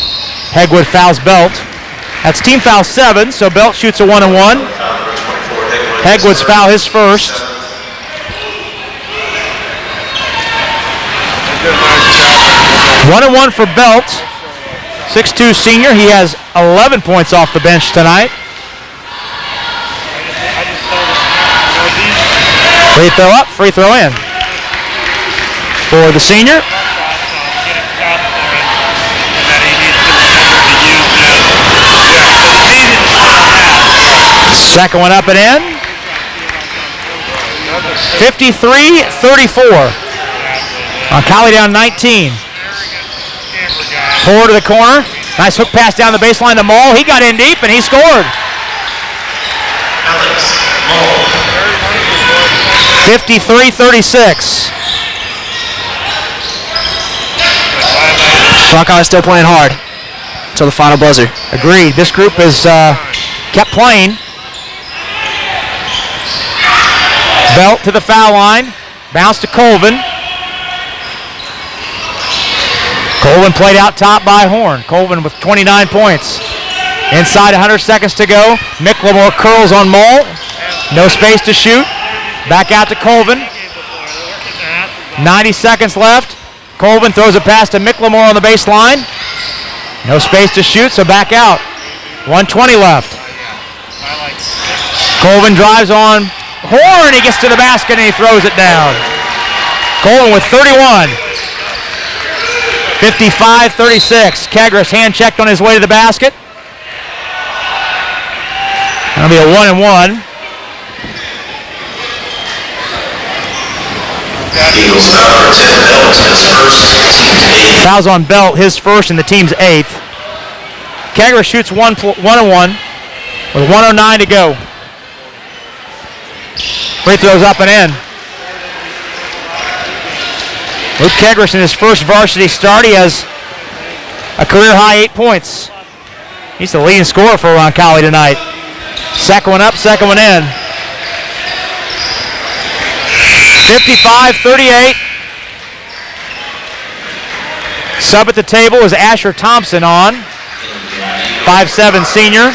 Hegwood fouls Belt. That's team foul 7, so Belt shoots a 1-and-1. Hegwood's foul his first. One and one for Belt. 6'2" senior. He has 11 points off the bench tonight. Free throw up, free throw in. For the senior. Second one up and in. 53-34. Roncalli down 19. Forward to the corner. Nice hook pass down the baseline to Moll. He got in deep and he scored. 53-36. Roncalli still playing hard until the final buzzer. Agreed. This group has kept playing. Belt to the foul line. Bounce to Colvin. Colvin played out top by Horn. Colvin with 29 points. Inside 100 seconds to go. Micklemore curls on Moll. No space to shoot. Back out to Colvin. 90 seconds left. Colvin throws a pass to Micklemore on the baseline. No space to shoot, so back out. 1:20 left. Colvin drives on Horn. He gets to the basket and he throws it down. Colvin with 31. 55-36. Kagras hand checked on his way to the basket. That'll be a 1-and-1. Eagles foul for 10 Belt, his first, team's 8th. Fouls on Belt, his first and the team's 8th. Kagras shoots 1-and-1 with 1:09 to go. Free throws up and in. Luke Kagras in his first varsity start, he has a career-high 8 points. He's the leading scorer for Roncalli tonight. Second one up, second one in. 55-38. Sub at the table is Asher Thompson on. 5'7" senior.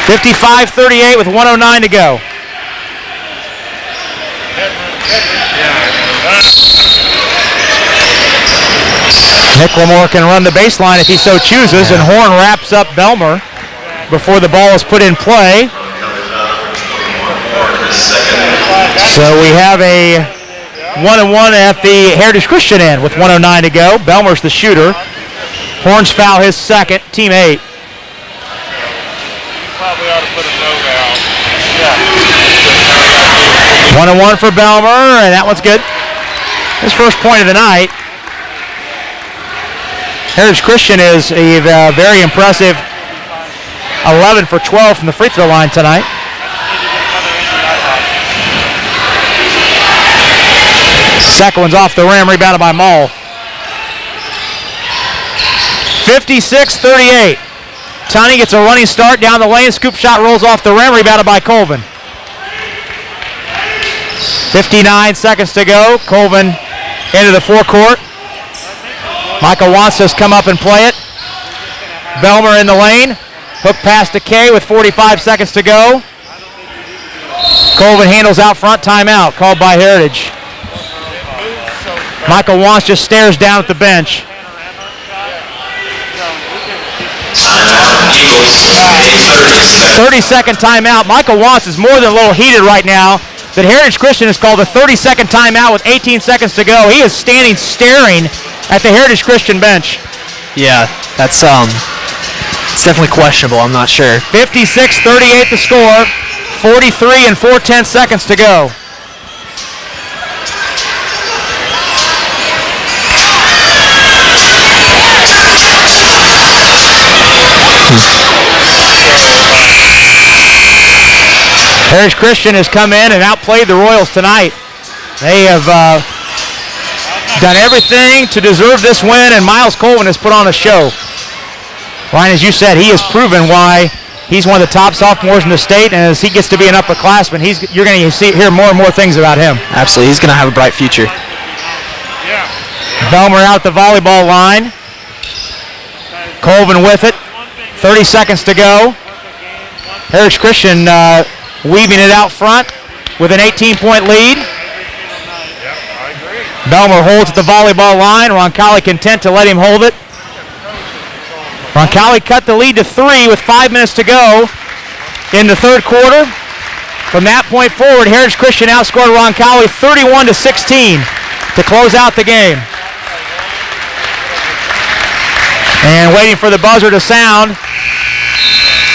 55-38 with 1:09 to go. Micklemore can run the baseline if he so chooses, and Horn wraps up Belmer before the ball is put in play. So we have a 1-and-1 at the Heritage Christian end with 1:09 to go. Belmer's the shooter. Horn's foul his second, team 8. Probably ought to put a note out. 1-and-1 for Belmer, and that one's good. His first point of the night. Heritage Christian is a very impressive 11 for 12 from the free throw line tonight. Second one's off the rim, rebounded by Moll. 56-38. Tunney gets a running start down the lane. Scoop shot rolls off the rim, rebounded by Colvin. 59 seconds to go. Colvin into the forecourt. Michael wants us to come up and play it. Belmer in the lane. Hook pass to Kay with 45 seconds to go. Colvin handles out front, timeout called by Heritage. Michael Wants just stares down at the bench. 30-second timeout. Michael Wants is more than a little heated right now. That Heritage Christian has called a 30-second timeout with 18 seconds to go. He is standing staring at the Heritage Christian bench. Yeah, that's it's definitely questionable. I'm not sure. 56-38 the score. 43 and 4/10 seconds to go. Heritage Christian has come in and outplayed the Royals tonight. They have done everything to deserve this win, and Miles Colvin has put on a show. Ryan, as you said, he has proven why He's one of the top sophomores in the state, and as he gets to be an upperclassman, you're going to hear more and more things about him. Absolutely. He's going to have a bright future. Belmer out at the volleyball line. Colvin with it. 30 seconds to go. Heritage Christian weaving it out front with an 18-point lead. Belmer holds at the volleyball line. Roncalli content to let him hold it. Roncalli cut the lead to 3 with 5 minutes to go in the third quarter. From that point forward, Heritage Christian outscored Roncalli 31-16 to close out the game. And waiting for the buzzer to sound.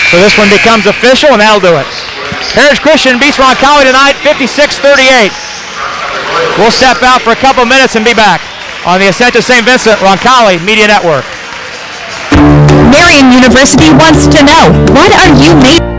So this one becomes official, and that'll do it. Heritage Christian beats Roncalli tonight 56-38. We'll step out for a couple minutes and be back on the Ascenta St. Vincent Roncalli Media Network. Marian University wants to know, what are you made of?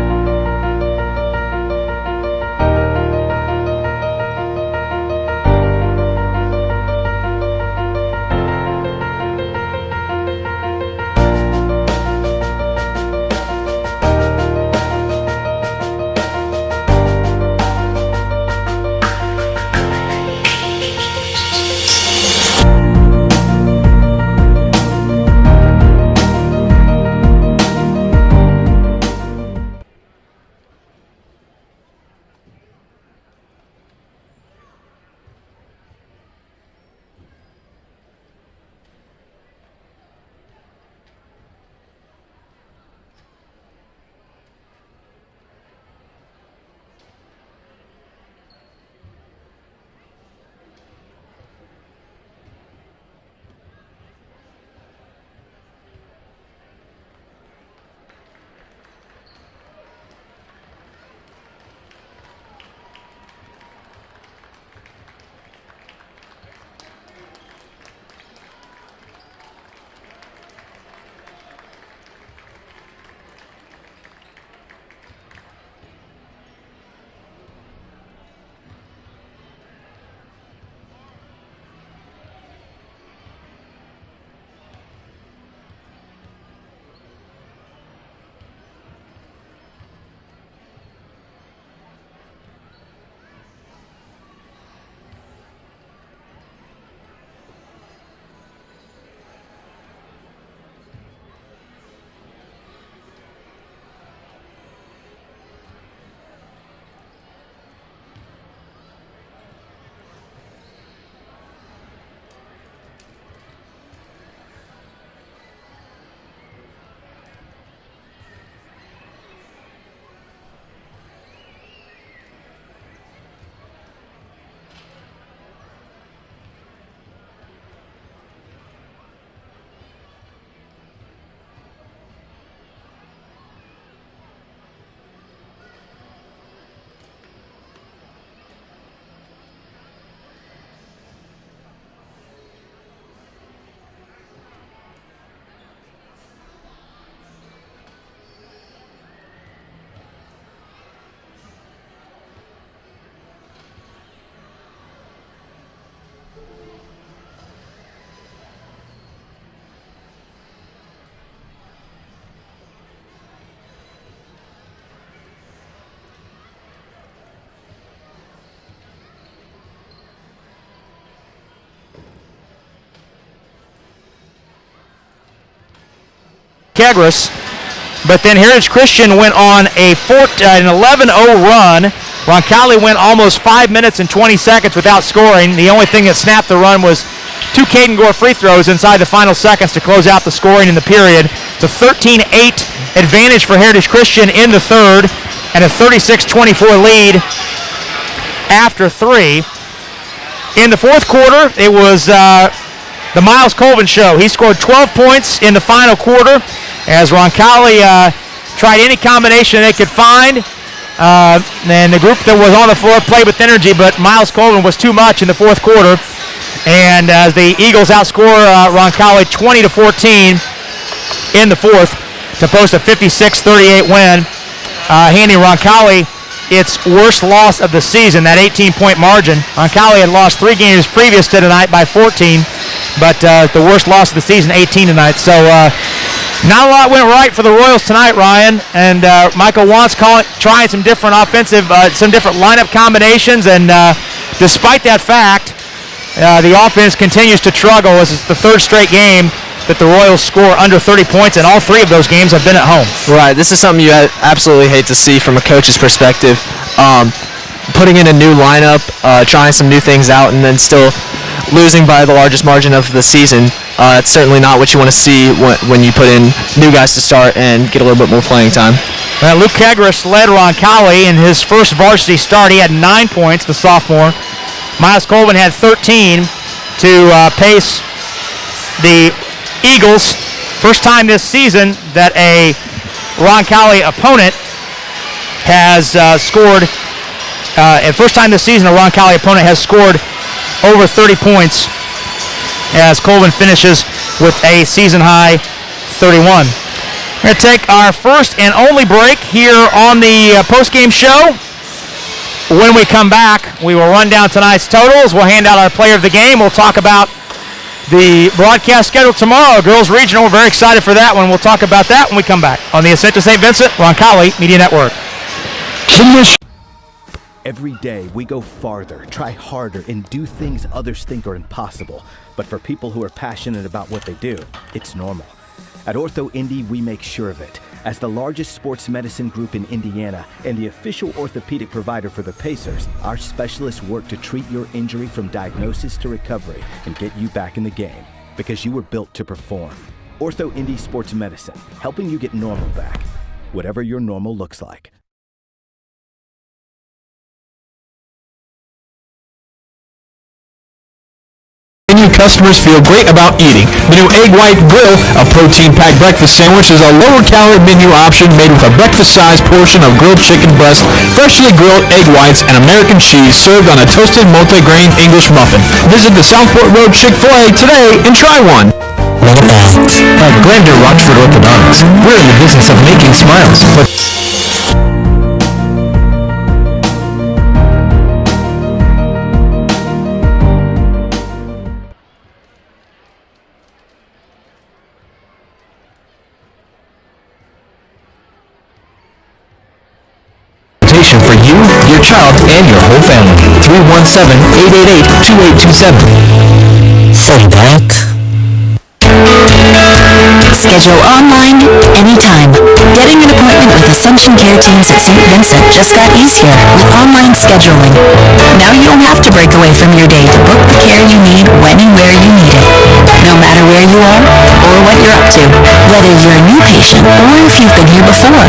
Kegris, but then Heritage Christian went on an 11-0 run. Roncalli went almost 5 minutes and 20 seconds without scoring. The only thing that snapped the run was 2 Caden Gore free throws inside the final seconds to close out the scoring in the period. It's a 13-8 advantage for Heritage Christian in the third and a 36-24 lead after 3. In the fourth quarter, it was the Miles Colvin show. He scored 12 points in the final quarter as Roncalli tried any combination they could find. And the group that was on the floor played with energy, but Miles Colvin was too much in the fourth quarter. And as the Eagles outscore Roncalli 20-14 in the fourth to post a 56-38 win, handing Roncalli its worst loss of the season, that 18-point margin. Roncalli had lost 3 games previous to tonight by 14, but the worst loss of the season, 18 tonight. So Not a lot went right for the Royals tonight, Ryan, and Michael Wantz trying some different some different lineup combinations, and despite that fact, the offense continues to struggle. This is the third straight game that the Royals score under 30 points, and all three of those games have been at home. Right, this is something you absolutely hate to see from a coach's perspective. Putting in a new lineup, trying some new things out, and then still losing by the largest margin of the season. It's certainly not what you want to see when you put in new guys to start and get a little bit more playing time. Well, Luke Kegris led Roncalli in his first varsity start. He had 9 points, the sophomore. Miles Colvin had 13 to pace the Eagles. First time this season that a Roncalli opponent has scored. First time this season a Roncalli opponent has scored over 30 points, as Colvin finishes with a season-high 31. We're going to take our first and only break here on the post-game show. When we come back, we will run down tonight's totals. We'll hand out our player of the game. We'll talk about the broadcast schedule tomorrow. Girls Regional, we're very excited for that one. We'll talk about that when we come back on the Ascent to St. Vincent Roncalli Media Network. Every day we go farther, try harder, and do things others think are impossible. But for people who are passionate about what they do, it's normal. At Ortho Indy, we make sure of it. As the largest sports medicine group in Indiana and the official orthopedic provider for the Pacers, our specialists work to treat your injury from diagnosis to recovery and get you back in the game, because you were built to perform. Ortho Indy Sports Medicine, helping you get normal back, whatever your normal looks like. Customers feel great about eating. The new Egg White Grill, a protein-packed breakfast sandwich, is a lower-calorie menu option made with a breakfast-sized portion of grilled chicken breast, freshly grilled egg whites, and American cheese served on a toasted multi-grain English muffin. Visit the Southport Road Chick-fil-A today and try one. At Glendale Rochford Orthodontics, we're in the business of making smiles, but for you, your child, and your whole family. 317-888-2827. Phone back. Schedule online anytime. Getting an appointment with Ascension Care Teams at St. Vincent just got easier with online scheduling. Now you don't have to break away from your day to book the care you need when and where you need it. No matter where you are or what you're up to, whether you're a new patient or if you've been here before,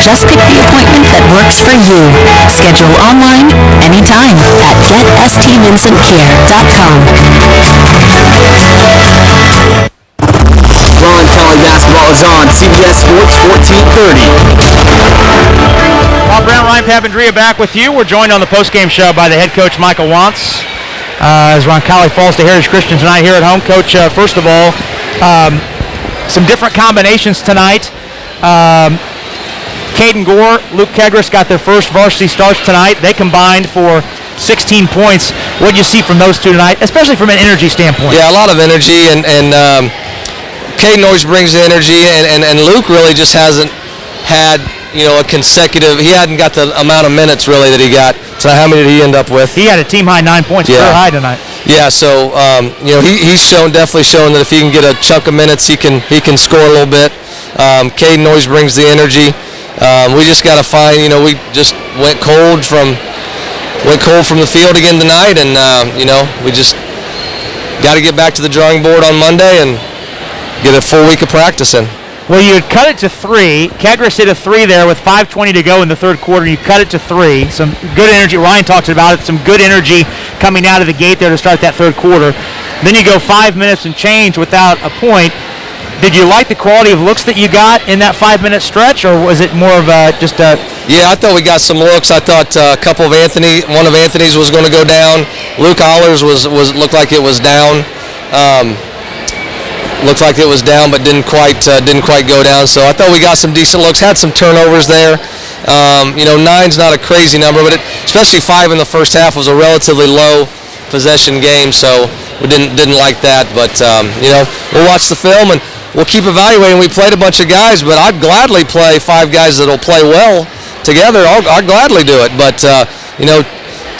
just pick the appointment that works for you. Schedule online anytime at getstvincentcare.com. Roncalli basketball is on CBS Sports 1430. Bob Brown, Ryan Papandrea back with you. We're joined on the postgame show by the head coach, Michael Wantz, as Roncalli falls to Heritage Christian tonight here at home. Coach, first of all, some different combinations tonight. Caden Gore, Luke Kegris got their first varsity starts tonight. They combined for 16 points. What do you see from those two tonight, especially from an energy standpoint? Yeah, a lot of energy, and Caden always brings the energy, and Luke really just hasn't had, a consecutive, he hadn't got the amount of minutes really that he got. So how many did he end up with? He had a team-high 9 points, career high tonight. Yeah, so, he's definitely shown that if he can get a chunk of minutes, he can score a little bit. Caden always brings the energy. We just got to find, we just went cold from the field again tonight, and, we just got to get back to the drawing board on Monday and get a full week of practice in. Well, you had cut it to 3. Kegris hit a 3 there with 5:20 to go in the third quarter. You cut it to 3. Some good energy. Ryan talked about it. Some good energy coming out of the gate there to start that third quarter. Then you go 5 minutes and change without a point. Did you like the quality of looks that you got in that 5-minute stretch, or was it more of just a... Yeah, I thought we got some looks. I thought one of Anthony's was going to go down. Luke Allers looked like it was down. Looked like it was down, but didn't quite go down. So I thought we got some decent looks. Had some turnovers there. 9's not a crazy number, but especially 5 in the first half was a relatively low possession game. So we didn't like that. But we'll watch the film, and we'll keep evaluating. We played a bunch of guys, but I'd gladly play 5 guys that'll play well together. I'll gladly do it. But,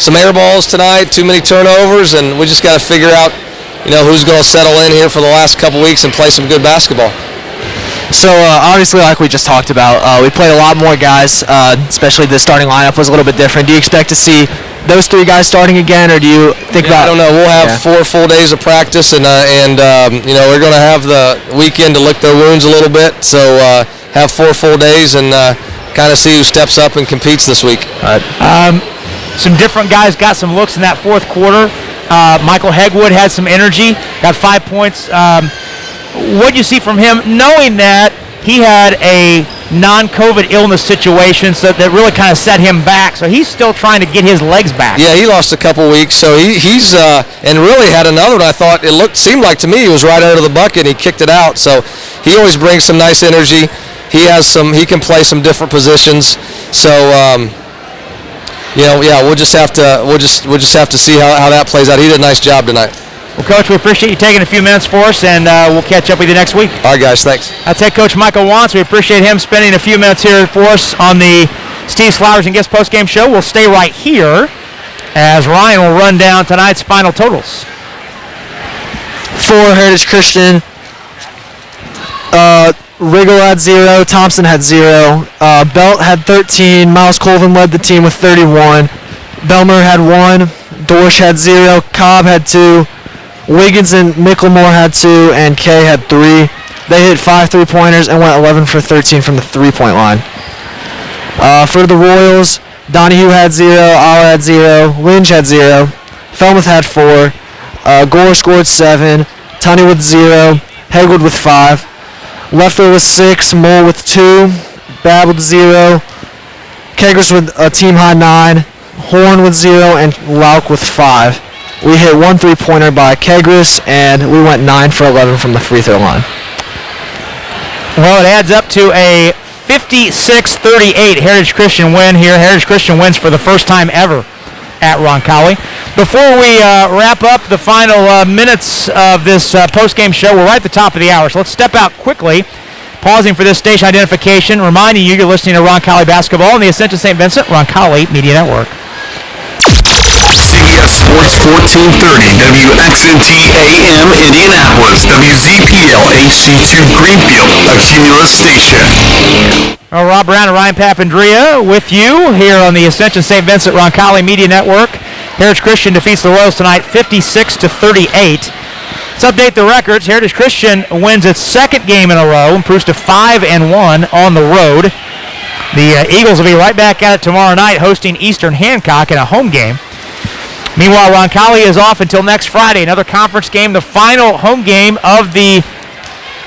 some air balls tonight, too many turnovers, and we just got to figure out, who's going to settle in here for the last couple weeks and play some good basketball. So obviously, like we just talked about, we played a lot more guys, especially the starting lineup was a little bit different. Do you expect to see those 3 guys starting again, or do you think about? I don't know. We'll have 4 full days of practice, and we're going to have the weekend to lick their wounds a little bit. So have 4 full days and kind of see who steps up and competes this week. Some different guys got some looks in that fourth quarter. Michael Hegwood had some energy, got 5 points. What do you see from him, knowing that he had a non-COVID illness situation, so that really kind of set him back? So he's still trying to get his legs back. Yeah, he lost a couple weeks, so he's and really had another one. I thought seemed like to me he was right under the bucket. And he kicked it out, so he always brings some nice energy. He can play some different positions. So we'll just have to see how that plays out. He did a nice job tonight. Well, Coach, we appreciate you taking a few minutes for us, and we'll catch up with you next week. All right, guys, thanks. That's head coach Michael Wantz. We appreciate him spending a few minutes here for us on the Steve Flowers and Guest postgame show. We'll stay right here as Ryan will run down tonight's final totals. For Heritage Christian, Riggle had 0, Thompson had 0, Belt had 13, Miles Colvin led the team with 31, Belmer had 1, Dorsch had 0, Cobb had 2, Wiggins and Micklemore had 2, and Kay had 3. They hit 5 3-pointers and went 11 for 13 from the 3-point line. For the Royals, Donahue had 0, Aller had 0, Lynch had 0, Felmuth had 4, Gore scored 7, Tunney with 0, Hegwood with 5, Leffler with 6, Mole with 2, Babb with 0, Keggers with a team-high 9, Horn with 0, and Lauk with 5. We hit 1 3-pointer by Kegris, and we went 9 for 11 from the free throw line. Well, it adds up to a 56-38 Heritage Christian win here. Heritage Christian wins for the first time ever at Roncalli. Before we wrap up the final minutes of this post-game show, we're right at the top of the hour, so let's step out quickly, pausing for this station identification, reminding you you're listening to Roncalli Basketball on the Ascension St. Vincent Roncalli Media Network. CBS Sports 1430, WXNT AM Indianapolis, WZPL HD2 Greenfield, a Cumulus station. Well, Rob Brown and Ryan Papandrea with you here on the Ascension St. Vincent Roncalli Media Network. Heritage Christian defeats the Royals tonight 56-38. Let's update the records. Heritage Christian wins its second game in a row, improves to 5-1 on the road. The Eagles will be right back at it tomorrow night hosting Eastern Hancock in a home game. Meanwhile, Roncalli is off until next Friday, another conference game, the final home game of the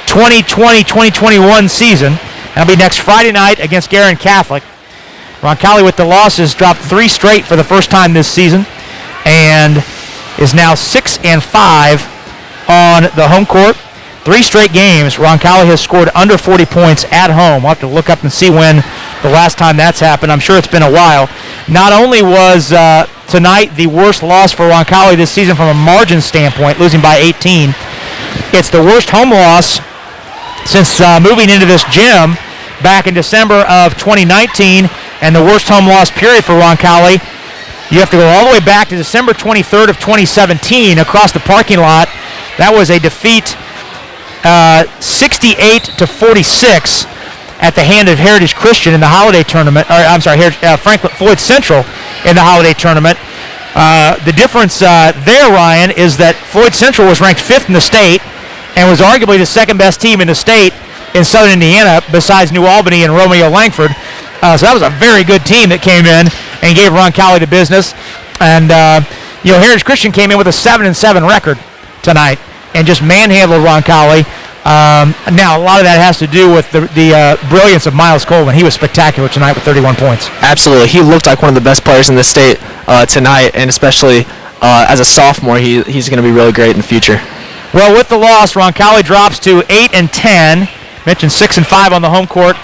2020-2021 season. That'll be next Friday night against Guerin Catholic. Roncalli with the losses dropped 3 straight for the first time this season and is now 6-5 on the home court. 3 straight games, Roncalli has scored under 40 points at home. We'll have to look up and see when the last time that's happened. I'm sure it's been a while. Not only was tonight the worst loss for Roncalli this season from a margin standpoint, losing by 18, it's the worst home loss since moving into this gym back in December of 2019, and the worst home loss period for Roncalli. You have to go all the way back to December 23rd of 2017 across the parking lot. That was a defeat 68-46 at the hand of Heritage Christian in the Holiday Tournament, Franklin Floyd Central in the Holiday Tournament. The difference there, Ryan, is that Floyd Central was ranked 5th in the state and was arguably the second best team in the state in Southern Indiana besides New Albany and Romeo Langford. So that was a very good team that came in and gave Roncalli the business. And, Heritage Christian came in with a 7-7 record tonight and just manhandled Roncalli. Now, a lot of that has to do with the brilliance of Miles Coleman. He was spectacular tonight with 31 points. Absolutely. He looked like one of the best players in the state tonight, and especially as a sophomore, he's going to be really great in the future. Well, with the loss, Roncalli drops to 8-10. Mentioned 6-5 on the home court.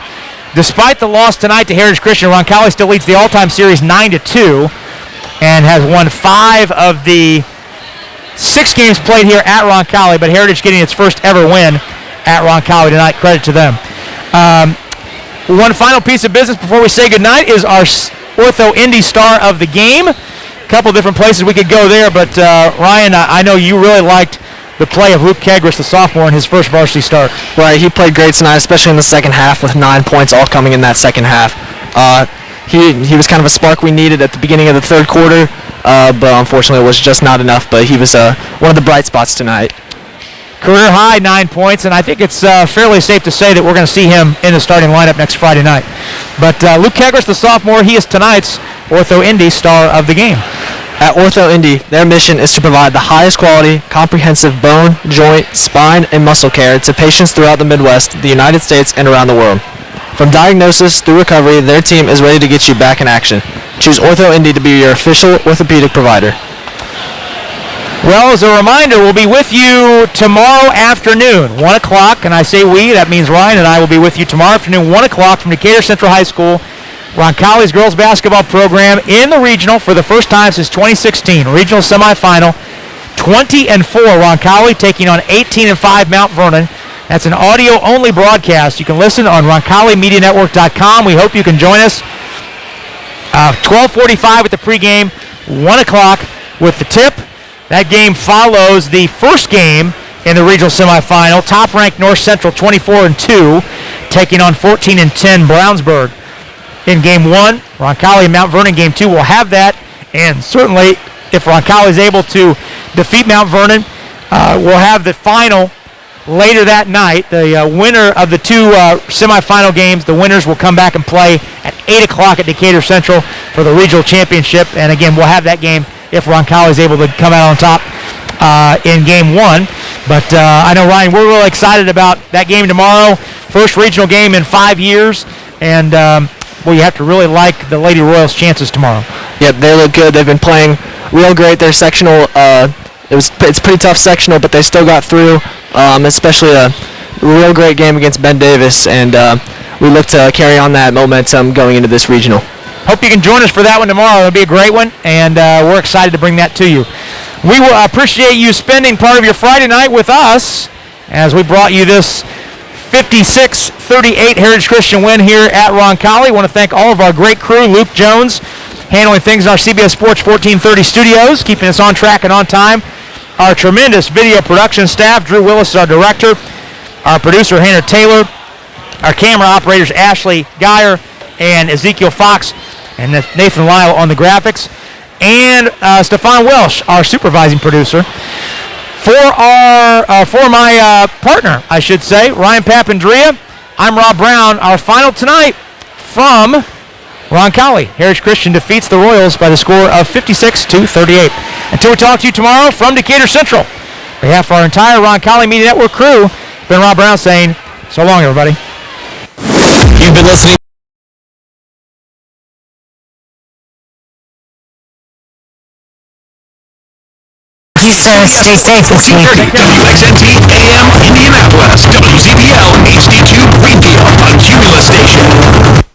Despite the loss tonight to Heritage Christian, Roncalli still leads the all-time series 9-2 and has won 5 of the 6 games played here at Roncalli, but Heritage getting its first ever win at Roncalli tonight. Credit to them. One final piece of business before we say goodnight is our Ortho Indy Star of the Game. A couple different places we could go there, but Ryan, I know you really liked the play of Luke Kegris, the sophomore, in his first varsity start. Right, he played great tonight, especially in the second half with 9 points all coming in that second half. He was kind of a spark we needed at the beginning of the third quarter, but unfortunately it was just not enough. But he was one of the bright spots tonight. Career high 9 points, and I think it's fairly safe to say that we're going to see him in the starting lineup next Friday night. But Luke Kegris, the sophomore, he is tonight's Ortho Indy Star of the Game. At Ortho Indy, their mission is to provide the highest quality, comprehensive bone, joint, spine, and muscle care to patients throughout the Midwest, the United States, and around the world. From diagnosis through recovery, their team is ready to get you back in action. Choose Ortho Indy to be your official orthopedic provider. Well, as a reminder, we'll be with you tomorrow afternoon, 1 o'clock, and I say we, that means Ryan and I will be with you tomorrow afternoon, 1 o'clock from Decatur Central High School. Roncalli's girls basketball program in the regional for the first time since 2016. Regional semifinal, 20-4 Roncalli taking on 18-5 Mount Vernon. That's an audio-only broadcast. You can listen on RoncalliMediaNetwork.com. We hope you can join us. 12:45 at the pregame, 1 o'clock with the tip. That game follows the first game in the regional semifinal. Top-ranked North Central 24-2 taking on 14-10 Brownsburg. In game 1, Roncalli and Mount Vernon game 2 will have that, and certainly if Roncalli is able to defeat Mount Vernon, we'll have the final later that night. The winner of the two semifinal games, the winners will come back and play at 8 o'clock at Decatur Central for the regional championship, and again, we'll have that game if Roncalli is able to come out on top in game 1. But I know, Ryan, we're really excited about that game tomorrow. First regional game in 5 years, and well, you have to really like the Lady Royals' chances tomorrow. Yep, they look good. They've been playing real great. Their sectional, it's pretty tough sectional, but they still got through, especially a real great game against Ben Davis, and we look to carry on that momentum going into this regional. Hope you can join us for that one tomorrow. It'll be a great one, and we're excited to bring that to you. We will appreciate you spending part of your Friday night with us as we brought you this 56-38 Heritage Christian win here at Roncalli. I want to thank all of our great crew, Luke Jones, handling things in our CBS Sports 1430 studios, keeping us on track and on time. Our tremendous video production staff, Drew Willis is our director, our producer, Hannah Taylor, our camera operators, Ashley Geyer and Ezekiel Fox, and Nathan Lyle on the graphics, and Stefan Welsh, our supervising producer. For my partner, I should say, Ryan Papandrea, I'm Rob Brown. Our final tonight from Roncalli. Heritage Christian defeats the Royals by the score of 56-38. Until we talk to you tomorrow from Decatur Central, on behalf of our entire Roncalli Media Network crew, been Rob Brown saying, so long, everybody. You've been listening. Stay safe this week. WXNT AM Indianapolis, WZBL HD2 Greenfield on Cumulus Station.